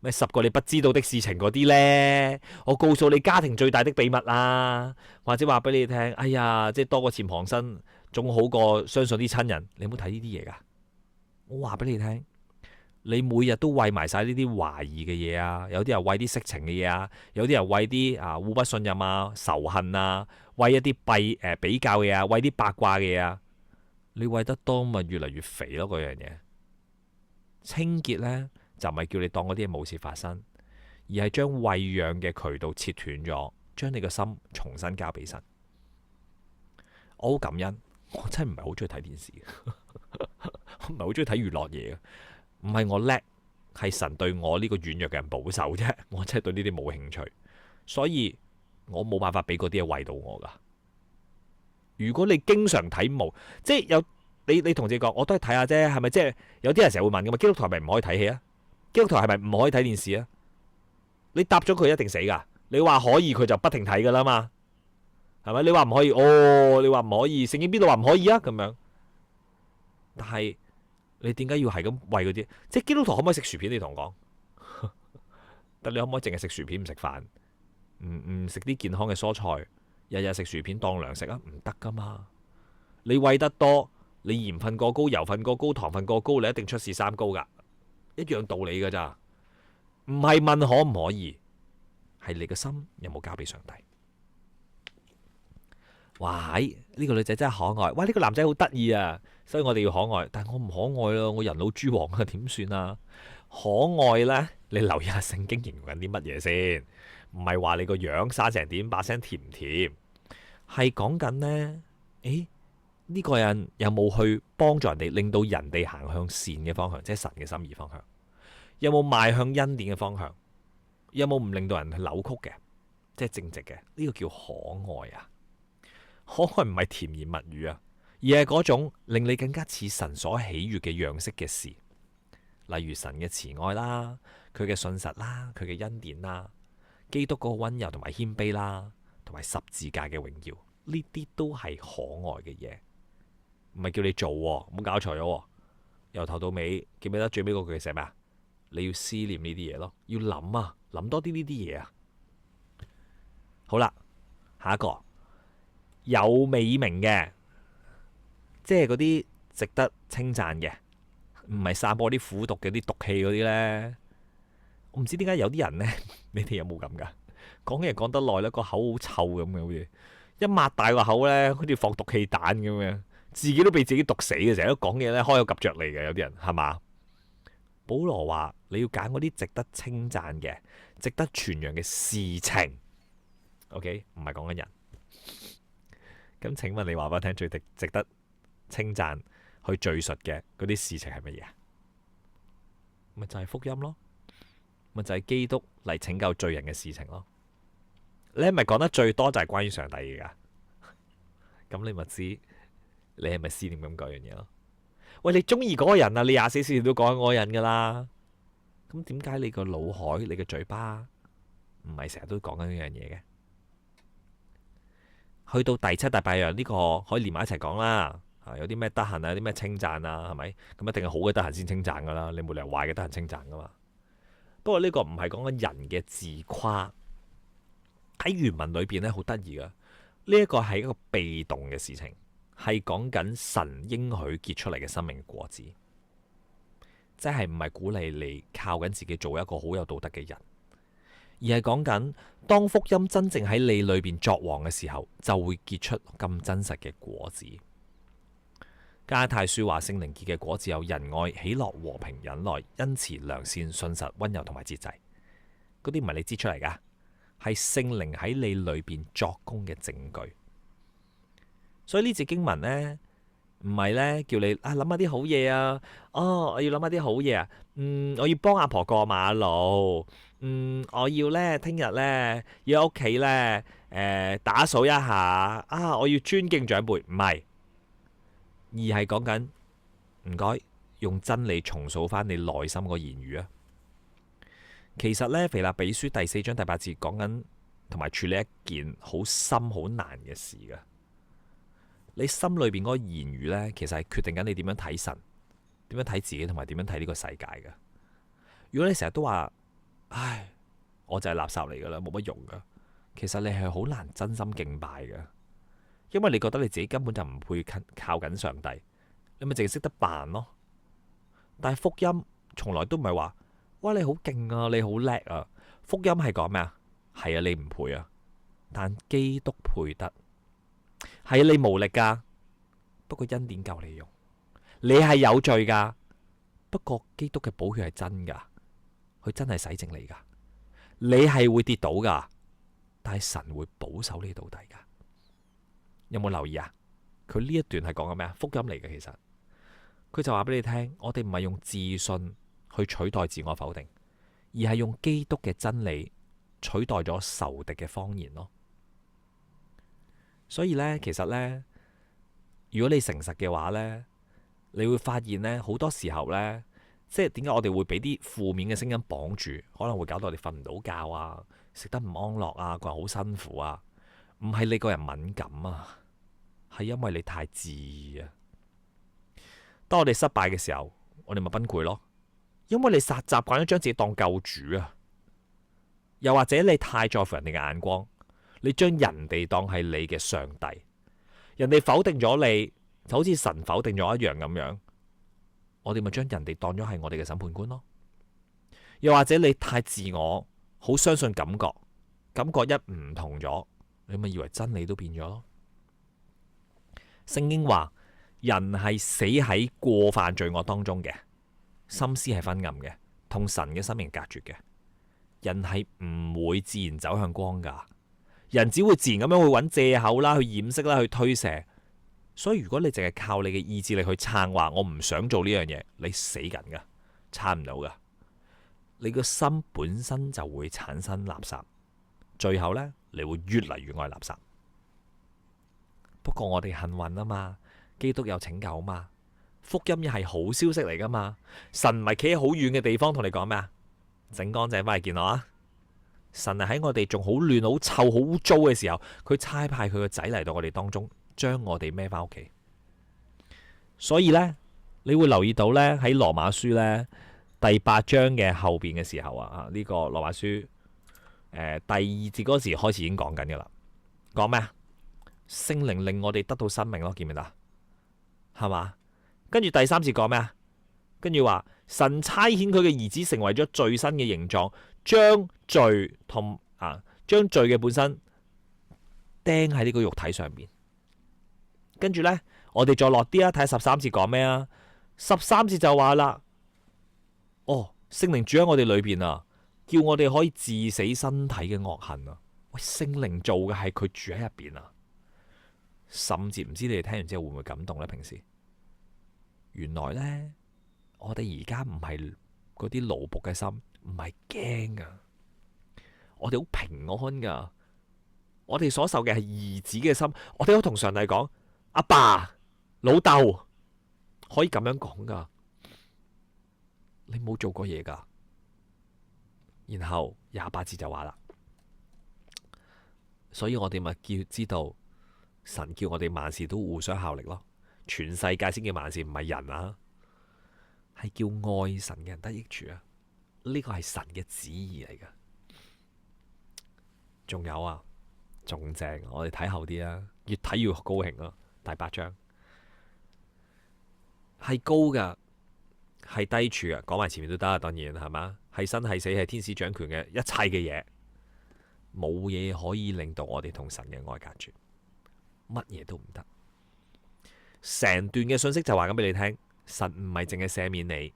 咩10個你不知道的事情嗰啲呢？我告訴你家庭最大的秘密啊，或者話俾你聽，哎呀，即係多過潛旁身，仲好過相信啲親人。你有冇睇呢啲嘢噶？我話俾你聽，你每日都餵埋晒呢啲懷疑嘅嘢啊，有啲人餵啲色情嘅嘢啊，有啲人餵啲互不信任啊、仇恨啊，餵一啲比較嘅嘢啊，餵啲八卦嘅嘢啊，你餵得多咪越嚟越肥咯。嗰樣嘢清潔呢，就唔係叫你當嗰啲嘢冇事發生，而係將餵養嘅渠道切斷咗，將你個心重新交俾神。我好感恩，我真係唔係好中意睇電視，我唔係好中意睇娛樂嘢嘅，唔係我叻，係神對我呢個軟弱嘅人保守啫。我真係對呢啲冇興趣，所以我冇辦法俾嗰啲嘢餵到我噶。如果你經常睇無，即係有你同自己講，我都係睇下啫，係咪？即係有啲人成日會問噶嘛，基督徒係咪唔可以睇戲啊？基督徒係咪唔可以睇電視啊？你答咗佢一定死噶，你話可以佢就不停睇噶啦嘛，係咪？你話唔可以，你話唔可以，聖經邊度話唔可以啊？咁樣，但係你點解要係咁餵嗰啲？即係基督徒可唔可以食薯片？你同我講，但你可唔可以淨係食薯片唔食飯？唔食啲健康嘅蔬菜，日日食薯片當糧食啊？唔得噶嘛！你餵得多，你鹽分過高、油分過高、糖分過高，你一定出事三高噶，一樣道理噶咋？唔係問可唔可以，係你個心有冇交俾上帝？哇！呢個女仔真係可愛，哇！呢個男仔好得意啊，所以我哋要可愛，但係我唔可愛咯，我人老珠黃啊，點算啊？可愛呢？你留意下聖經形容緊啲乜嘢先？唔係話你個樣生成點，把聲甜唔甜，係講緊呢。呢個人有冇去幫助人哋，令到人哋行向善嘅方向，即係神嘅心意方向？有冇邁向恩典嘅方向？有冇唔令到人扭曲嘅，即係正直嘅？呢個叫可愛啊！可愛唔係甜言蜜語啊，而係嗰種令你更加似神所喜悅嘅樣式嘅事，例如神嘅慈愛啦，佢嘅信實啦，佢嘅恩典啦，基督嗰個溫柔同埋謙卑啦，同埋十字架嘅榮耀，呢啲都係可愛嘅嘢，唔係叫你做，唔好搞錯咗。由頭到尾記唔記得最尾嗰句寫咩啊？你要思念呢啲嘢咯，要諗啊，諗多啲呢啲嘢啊。好啦，下一個有美名嘅，即係嗰啲值得稱讚嘅，唔係散播啲苦毒嘅啲毒氣嗰啲呢。我唔知點解有啲人呢，你哋有冇咁噶？講嘢講得耐呢，個口好臭咁嘅，好似一擘大個口呢，好似放毒氣彈咁樣，自己都被自己毒死嘅，成日都講嘢呢，開口夾着嚟嘅，有啲人係嘛？保羅話你要揀嗰啲值得稱讚嘅、值得傳揚嘅事情。OK， 唔係講緊人。咁請問你話俾我聽，最值得稱讚去敘述嘅嗰啲事情係乜嘢？咪就係福音咯，咪就係基督嚟拯救罪人嘅事情咯。你係咪講得最多就係關於上帝嘅㗎？咁你咪知你係咪思念咁嗰樣嘢咯？喂，你中意嗰個人啊？你24小時都講緊嗰個人噶啦。咁點解你個腦海、你嘅嘴巴唔係成日都講緊呢樣嘢嘅？去到第7、第8樣呢個可以連埋一齊講啦。有啲咩得閒啊，有啲咩稱讚啊，係咪？咁一定係好嘅得閒先稱讚噶啦，你冇理由壞嘅得閒稱讚噶嘛。不過呢個唔係講緊人嘅自誇，喺原文裏邊咧好得意噶。呢一個係一個被動嘅事情。係講緊神應許結出嚟嘅生命果子，即係唔係鼓勵你靠緊自己做一個好有道德嘅人，而係講緊當福音真正喺你裏邊作王嘅時候，就會結出咁真實嘅果子。加拉太書話聖靈結嘅果子有仁愛、喜樂、和平、忍耐、恩慈、良善、信實、溫柔同埋節制。嗰啲唔係你知出嚟噶，係聖靈喺你裏邊作工嘅證據。所以呢節經文呢，唔係呢叫你諗下啲好嘢啊！我要諗下啲好嘢啊！我要幫阿婆過馬路。我要呢聽日呢要喺屋企呢打掃一下啊！我要尊敬長輩，唔係，而係講緊唔該用真理重塑翻你內心個言語啊！其實呢，腓立比書第4章第8節講緊同埋處理一件好深好難嘅事噶。你心裏邊嗰個言語呢，其實係決定緊你點樣睇神、點樣睇自己同埋點樣睇呢個世界嘅。如果你成日都話，唉，我就係垃圾嚟噶啦，冇乜用噶，其實你係好難真心敬拜嘅，因為你覺得你自己根本就唔配靠緊上帝，你咪淨係識得扮咯。但係福音從來都唔係話，哇，你好勁啊，你好叻啊。福音係講咩啊？係啊，你唔配啊，但基督配得。係你無力噶，不過恩典夠你用。你係有罪噶，不過基督嘅寶血係真噶，佢真係洗淨你噶。你係會跌倒噶，但係神會保守你到底噶。有冇留意啊？佢呢一段係講緊咩啊？福音嚟嘅，其實佢就話俾你聽，我哋唔係用自信去取代自我否定，而係用基督嘅真理取代咗仇敵嘅謊言咯。所以呢，其實呢，如果你誠實嘅話呢，你會發現呢，好多時候呢，即係點解我哋會俾啲負面嘅聲音綁住，可能會搞到我哋瞓唔到覺啊，食得唔安樂啊，個人好辛苦啊。唔係你個人敏感啊，係因為你太自意啊。當我哋失敗嘅時候，我哋咪崩潰咯，因為你習慣咗將自己當救主啊。又或者你太在乎人哋嘅眼光，你將人哋當係你嘅上帝，人哋否定咗你，就好似神否定咗一樣咁樣。我哋咪將人哋當咗係我哋嘅審判官咯。又或者你太自我，好相信感覺，感覺一唔同咗，你咪以為真理都變咗咯。聖經話人係死喺過犯罪惡當中嘅，心思係昏暗嘅，同神嘅生命隔絕嘅。人係唔會自然走向光噶，人只會自然咁樣去揾借口啦，去掩飾啦，去推卸。所以如果你淨係靠你嘅意志力去撐，話我唔想做呢樣嘢，你死緊噶，撐唔到噶。你個心本身就會產生垃圾，最後呢，你會越嚟越愛垃圾。不過我哋幸運啊嘛，基督有拯救嘛，福音亦係好消息嚟噶嘛。神唔係企喺好遠嘅地方同你講咩啊？整乾淨翻嚟見我啊！神係喺我哋仲好亂、好臭、好污糟嘅時候，佢差派佢個仔嚟到我哋當中，將我哋孭翻屋企。所以呢，你會留意到呢，喺羅馬書呢第8章嘅後邊嘅時候啊，呢個羅馬書第2節嗰時開始已經講緊噶啦。講咩啊？聖靈令我哋得到生命咯，見唔見得？係嘛？跟住第3節講咩啊？跟住話神差遣佢嘅兒子成為咗罪身嘅形狀，將罪嘅本身釘喺呢個肉體上邊。跟住呢，我哋再落啲啊，睇下13節講咩啊？13節就話啦，聖靈住喺我哋裏邊啊，叫我哋可以治死身體嘅惡行啊。喂，聖靈做嘅係佢住喺入邊啊。甚至唔知你哋聽完之後會唔會感動呢？平時原來呢，我哋而家唔係嗰啲奴僕嘅心，唔係驚噶，我哋好平安噶。我哋所受嘅係兒子嘅心，我哋可以同上帝講：阿爸、老豆，可以咁樣講噶。你冇做過嘢噶。然後28節就話啦，所以我哋咪知道神叫我哋萬事都互相效力咯。全世界先叫萬事，唔係人啊，係叫愛神嘅人得益處啊。呢個係神嘅旨意嚟噶。仲有啊，仲正，我哋睇後啲啊，越睇越高興啊。第8章係高噶，係低處啊。講埋前面都得啊，當然係嘛，係生係死係天使掌權嘅一切嘅嘢，冇嘢可以令到我哋同神嘅愛隔絕，乜嘢都唔得。成段嘅信息就話咁俾你聽，神唔係淨係赦免你，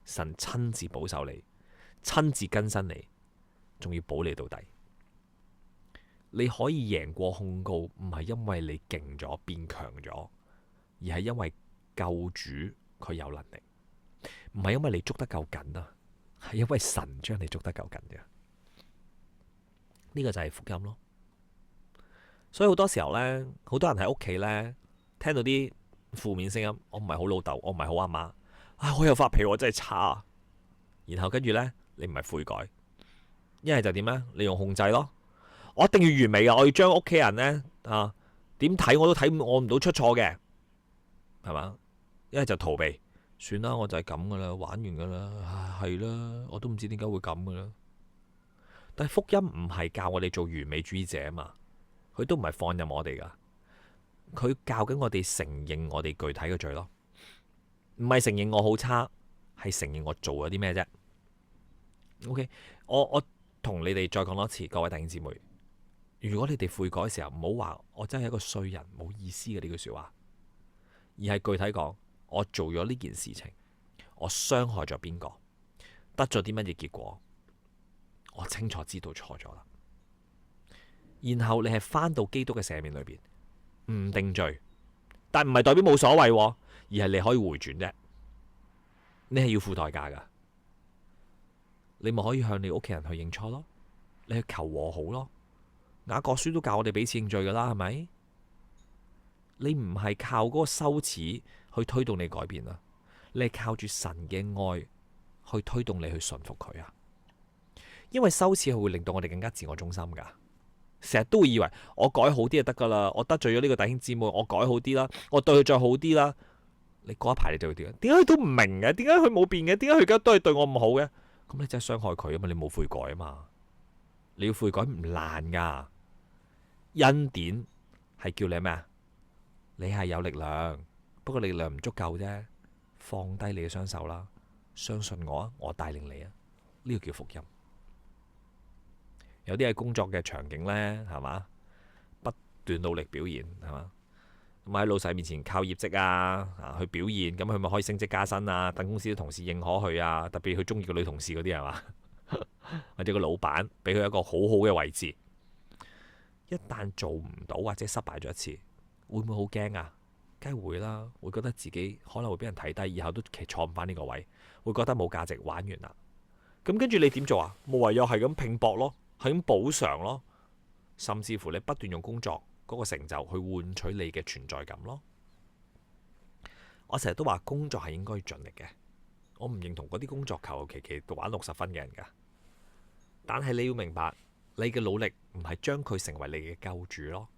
神親自保守你，親自更新你，仲要保你到底。你可以贏過控告，唔係因為你勁咗變強咗，而係因為救主佢有能力，唔係因為你捉得夠緊啊，係因為神將你捉得夠緊嘅。呢個就係福音咯。所以好多時候呢，好多人喺屋企呢，聽到啲負面聲音，我唔係好老豆，我唔係好阿媽，我又發脾氣，我真係差。然後跟住呢，你唔係悔改，一係就點呢？你用控制咯，我一定要完美噶，我要將屋企人呢，點睇我都睇我唔到出錯嘅，係嘛？一係就逃避，算啦，我就係咁噶啦，玩完噶啦，係啦，我都唔知點解會咁噶啦。但係福音唔係教我哋做完美主義者啊嘛，佢都唔係放任我哋噶。佢教緊我哋承認我哋具體嘅罪咯，唔係承認我好差，係承認我做咗啲咩啫。OK， 我同你哋再講多次，各位弟兄姊妹，如果你哋悔改嘅時候，唔好話我真係一個衰人，冇意思嘅呢句說話，而係具體講，我做咗呢件事情，我傷害咗邊個，得咗啲乜嘢結果，我清楚知道錯咗啦。然後你係翻到基督嘅赦免裏邊，唔定罪，但唔係代表冇所謂，而係你可以回轉啫。你係要付代價噶，你咪可以向你屋企人去認錯咯，你去求和好咯。雅各書都教我哋彼此認罪噶啦，係咪？你唔係靠嗰個羞恥去推動你改變啊，你係靠住神嘅愛去推動你去順服佢啊。因為羞恥係會令到我哋更加自我中心噶，成日都會以為我改好啲就得噶啦，我得罪咗呢個弟兄姊妹，我改好啲啦，我對佢再好啲啦。你嗰一排你就會點？點解佢都唔明嘅？點解佢冇變嘅？點解佢而家都係對我唔好嘅？咁你真係傷害佢啊嘛！你冇悔改啊嘛！你要悔改唔難噶，恩典係叫你咩啊？你係有力量，不過力量唔足夠啫。放低你嘅雙手啦，相信我啊，我帶領你啊，呢個叫福音。有啲係工作嘅場景呢，係嘛？不斷努力表現，係嘛？咁喺老細面前靠業績啊去表現，咁佢咪可以升職加薪啊？等公司啲同事認可佢啊，特別佢中意個女同事嗰啲係嘛？或者個老闆俾佢一個好好嘅位置。一旦做唔到或者失敗咗一次，會唔會好驚啊？梗係會啦，會覺得自己可能會俾人睇低，以後都其實坐唔翻呢個位，會覺得冇價值，玩完啦。咁跟住你點做啊？冇，唯有係咁拼搏咯，係咁補償咯，甚至乎你不斷用工作嗰個成就去換取你嘅存在感咯。我成日都話工作係應該盡力嘅，我唔認同嗰啲工作求求其其玩60分嘅人噶。但係你要明白，你嘅努力唔係將佢成為你嘅救主咯。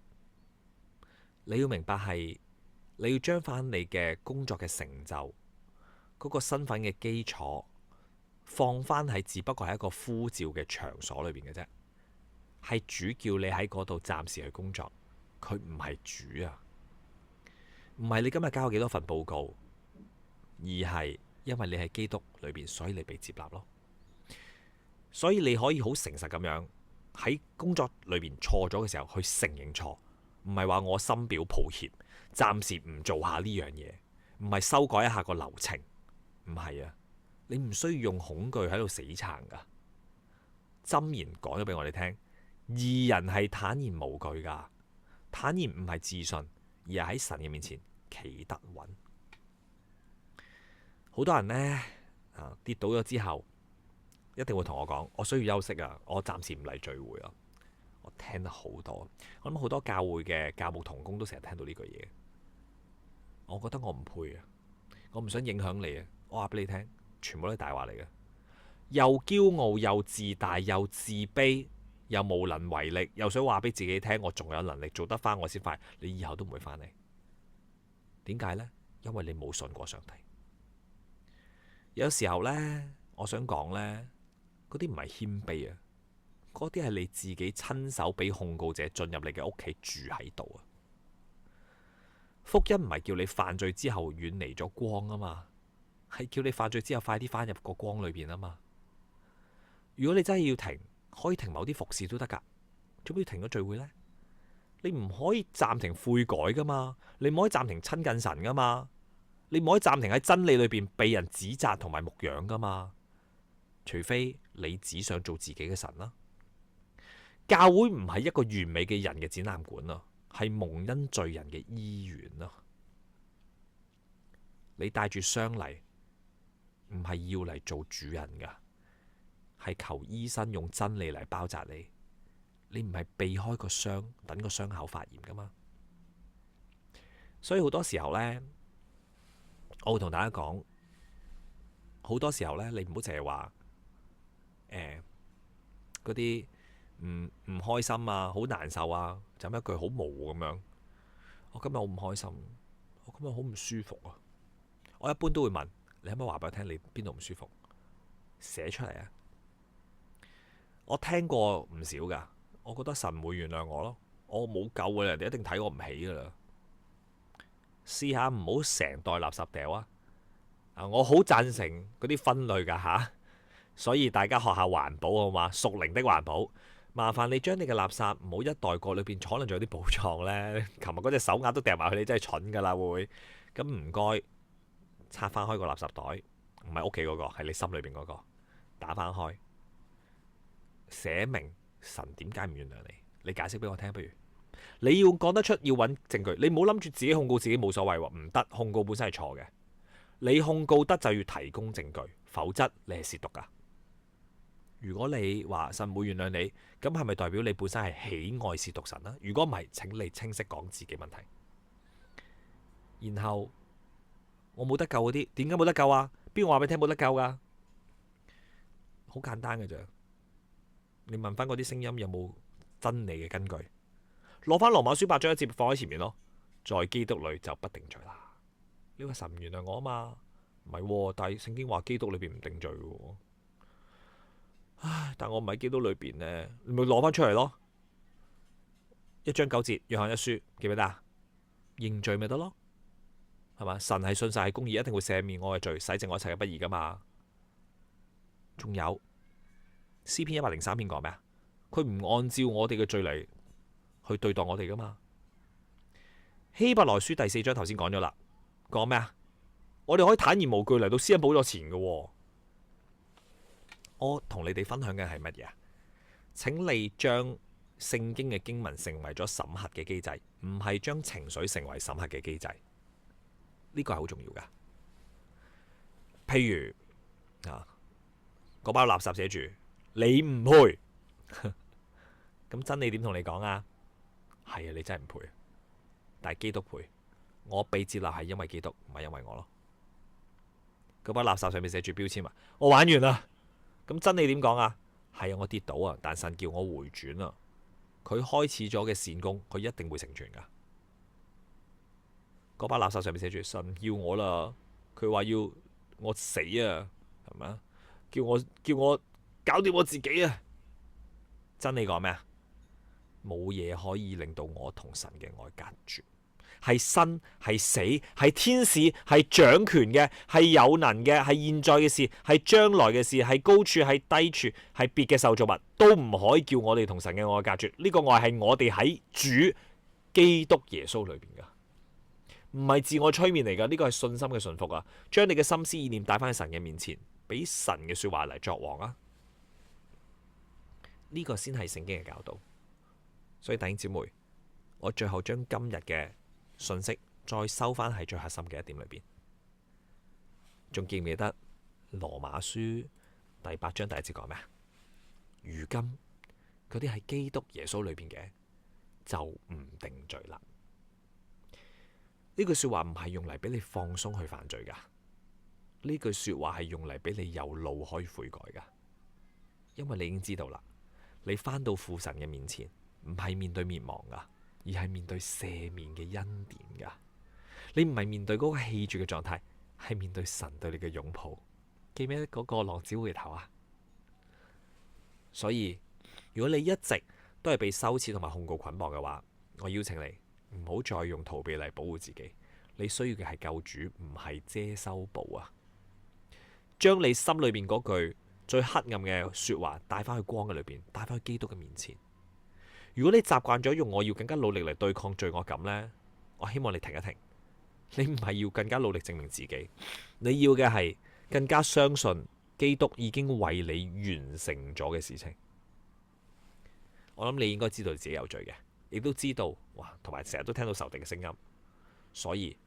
你要明白係你要將翻你嘅工作嘅成就嗰個身份嘅基礎放翻喺只不過係一個呼召嘅場所裏邊嘅啫，係主叫你喺嗰度暫時去工作，佢唔係主啊，唔係你今日交咗幾多份報告，而係因為你喺基督裏邊，所以你被接納咯。所以你可以好誠實咁樣喺工作裏邊錯咗嘅時候去承認錯，唔係話我深表抱歉，暫時唔做下呢樣嘢，唔係修改一下個流程，唔係啊，你唔需要用恐懼喺度死撐噶。箴言講咗俾我哋聽，義人係坦然無懼噶，坦然唔係自信，而係喺神嘅面前企得穩。好多人呢，跌倒咗之後，一定會同我講，我需要休息啊，我暫時唔嚟聚會啊。我聽得好多，我諗好多教會嘅教牧同工都成日聽到呢句嘢。我覺得我唔配啊，我唔想影響你啊。我話俾你聽，全部都係大話嚟嘅，又驕傲又自大又自卑又無能為力，又想話俾自己聽我仲有能力做得翻我先快，你以後都唔會翻嚟。點解呢？因為你冇信過上帝。有時候呢，我想講呢，嗰啲唔係謙卑啊，嗰啲係你自己親手俾控告者進入你嘅屋企住喺度啊。福音唔係叫你犯罪之後遠離咗光啊嘛，係叫你犯罪之後快啲翻入個光裏邊啊嘛。如果你真係要停，可以停某啲服侍都得噶，做咩要停咗聚會呢？你唔可以暫停悔改噶嘛，你唔可以暫停親近神噶嘛，你唔可以暫停喺真理裏邊被人指責同埋牧養噶嘛，除非你只想做自己嘅神啦。教會唔係一個完美嘅人嘅展覽館啊，係蒙恩罪人嘅醫院啊。你帶住傷嚟，唔係要嚟做主人噶，係求醫生用真理嚟包紮你。你唔係避開個傷，等個傷口發炎噶嘛。所以好多時候呢，我會同大家講，好多時候呢，你唔好淨係話嗰啲唔開心啊，好難受啊，就咁一句好模糊咁樣。我今日好唔開心，我今日好唔舒服啊。我一般都會問你，可唔可以話俾我聽你邊度唔舒服？寫出嚟啊！我聽過唔少噶。我覺得神唔會原諒我咯，我冇救嘅，人哋一定睇我唔起噶啦。試下唔好成袋垃圾掉啊！我好贊成嗰啲分類噶吓，所以大家學下環保好嘛？屬靈的環保，麻煩你將你嘅垃圾唔好一袋過裏邊，可能仲有啲寶藏呢。琴日嗰隻手鐲都掉埋去，你真係蠢噶啦會。咁唔該，拆翻開個垃圾袋，唔係屋企嗰個，係你心裏邊嗰個，打翻開。寫明神點解唔原諒你？你解釋俾我聽，不如你要講得出，要揾證據。你唔好諗住自己控告自己冇所謂喎，唔得，控告本身係錯嘅。你控告得就要提供證據，否則你係褻瀆噶。如果你話神唔會原諒你，咁係咪代表你本身係喜愛褻瀆神啊？如果唔係，請你清晰講自己問題。然後我冇得救嗰啲，點解冇得救啊？邊個話俾你聽冇得救噶？好簡單嘅咋，你問翻嗰啲聲音有冇真理嘅根據？攞翻羅馬書8章1節放喺前面咯，在基督裏就不定罪啦。呢個神唔原諒我啊嘛，唔係，但係聖經話基督裏邊唔定罪嘅。唉，但我唔喺基督裏邊呢，你咪攞翻出嚟咯。1章9節約翰一書記唔記得啊？認罪咪得咯，係嘛？神係信實係公義，一定會赦免我嘅罪，洗淨我一切嘅不義噶嘛。仲有詩篇103篇講咩啊？佢唔按照我哋嘅罪嚟去對待我哋噶嘛。希伯來書第4章頭先講咗啦，講咩啊？我哋可以坦然無懼嚟到施恩寶座前嘅。我同你哋分享嘅係乜嘢啊？請你將聖經嘅經文成為咗審核嘅機制，唔係將情緒成為審核嘅機制。呢個係好重要噶。譬如啊，嗰包垃圾寫住你唔配，咁真理點同你講啊？係啊，你真係唔配，但係基督配。我被接納係因為基督，唔係因為我咯。嗰包垃圾上面寫住標籤啊，我玩完啦。咁真理點講啊？係啊，我跌倒啊，但神叫我回轉啊。佢開始咗嘅善功，佢一定會成全噶。嗰包垃圾上面寫住神要我啦，佢話要我死啊，係咪？叫我搞掂我自己啊。真理講咩啊？冇嘢可以令到我同神嘅愛隔絕。係生係死，係天使，係掌權嘅，係有能嘅，係現在嘅事，係將來嘅事，係高處，係低處，係別嘅受造物，都唔可以叫我哋同神嘅愛隔絕。呢個愛係我哋喺主基督耶穌裏邊噶，唔係自我催眠嚟噶。呢個係信心嘅順服啊！將你嘅心思意念帶翻去神嘅面前，俾神嘅說話嚟作王啊！呢個先係聖經嘅教導。所以弟兄姊妹，我最後將今日嘅信息再收翻喺最核心嘅一點裏邊，仲記唔記得羅馬書第8章第1節講咩啊？如今嗰啲喺基督耶穌裏邊嘅就唔定罪啦。呢句說話唔係用嚟俾你放鬆去犯罪噶，呢句說話係用嚟俾你有路可以悔改噶，因為你已經知道啦，你翻到父神嘅面前唔係面對滅亡噶，而係面對赦免嘅恩典噶。你唔係面對嗰個棄絕嘅狀態，係面對神對你嘅擁抱。記唔記得嗰個浪子回頭啊？所以如果你一直都係被羞恥同埋控告捆綁嘅話，我邀請你唔好再用逃避嚟保護自己。你需要嘅係救主，唔係遮羞布啊！將你心裏面嗰句最黑暗嘅說話帶翻去光嘅裏邊，帶翻去基督嘅面前。如果你習慣咗用我要更加努力嚟對抗罪惡感呢，我希望你停一停。你唔係要更加努力證明自己，你要嘅係更加相信基督已經為你完成咗嘅事情。我諗你應該知道自己有罪嘅，亦都知道哇，同埋成日都聽到仇敵嘅聲音，所以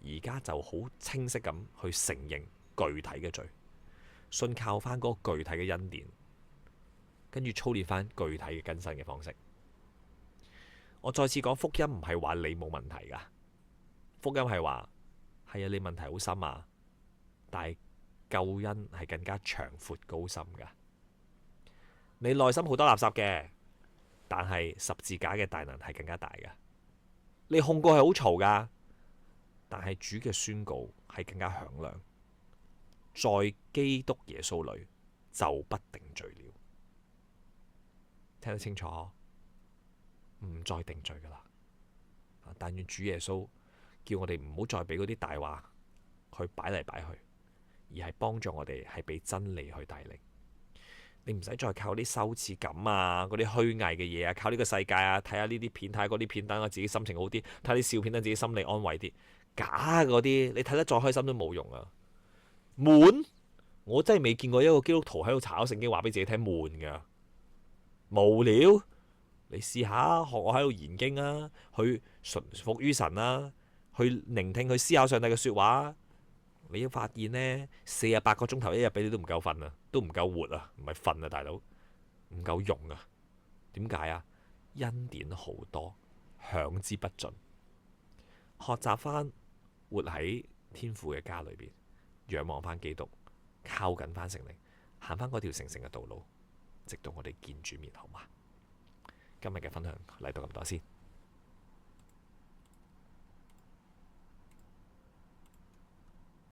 而家就好清晰咁去承認具體嘅罪，信靠翻嗰個具體嘅恩典，跟住操練翻具體嘅更新嘅方式。我再次講，福音唔係話你冇問題噶，福音係話係啊，你問題好深啊，但係救恩係更加長闊高深噶。你內心好多垃圾嘅，但係十字架嘅大能係更加大噶。你控告係好嘈噶，但係主嘅宣告係更加響亮。在基督耶穌裏就不定罪了。聽得清楚？唔再定罪噶啦。但願主耶穌叫我哋唔好再俾嗰啲大話去擺嚟擺去，而係幫助我哋係俾真理去帶領。你唔使再靠啲羞恥感啊，嗰啲虛偽嘅嘢啊，靠呢個世界啊，睇下呢啲片，睇下嗰啲片，等我自己心情好啲，睇下啲笑片，等自己心理安慰啲。假嗰啲，你睇得再開心都冇用啊！悶，我真係未見過一個基督徒喺度查考聖經話俾自己聽悶噶。無聊。你試下學我喺度研經啊，去順服於神啊，去聆聽去思考上帝嘅説話。你要發現呢，48個鐘頭一日俾你都唔夠瞓啊，都唔夠活啊，唔係瞓啊，大佬唔夠用啊。點解啊？恩典好多，享之不盡。學習翻活喺天父嘅家裏邊，仰望翻基督，靠緊翻聖靈，行翻嗰條成聖嘅道路，直到我哋見主面，好嘛？今日嘅分享嚟到咁多先。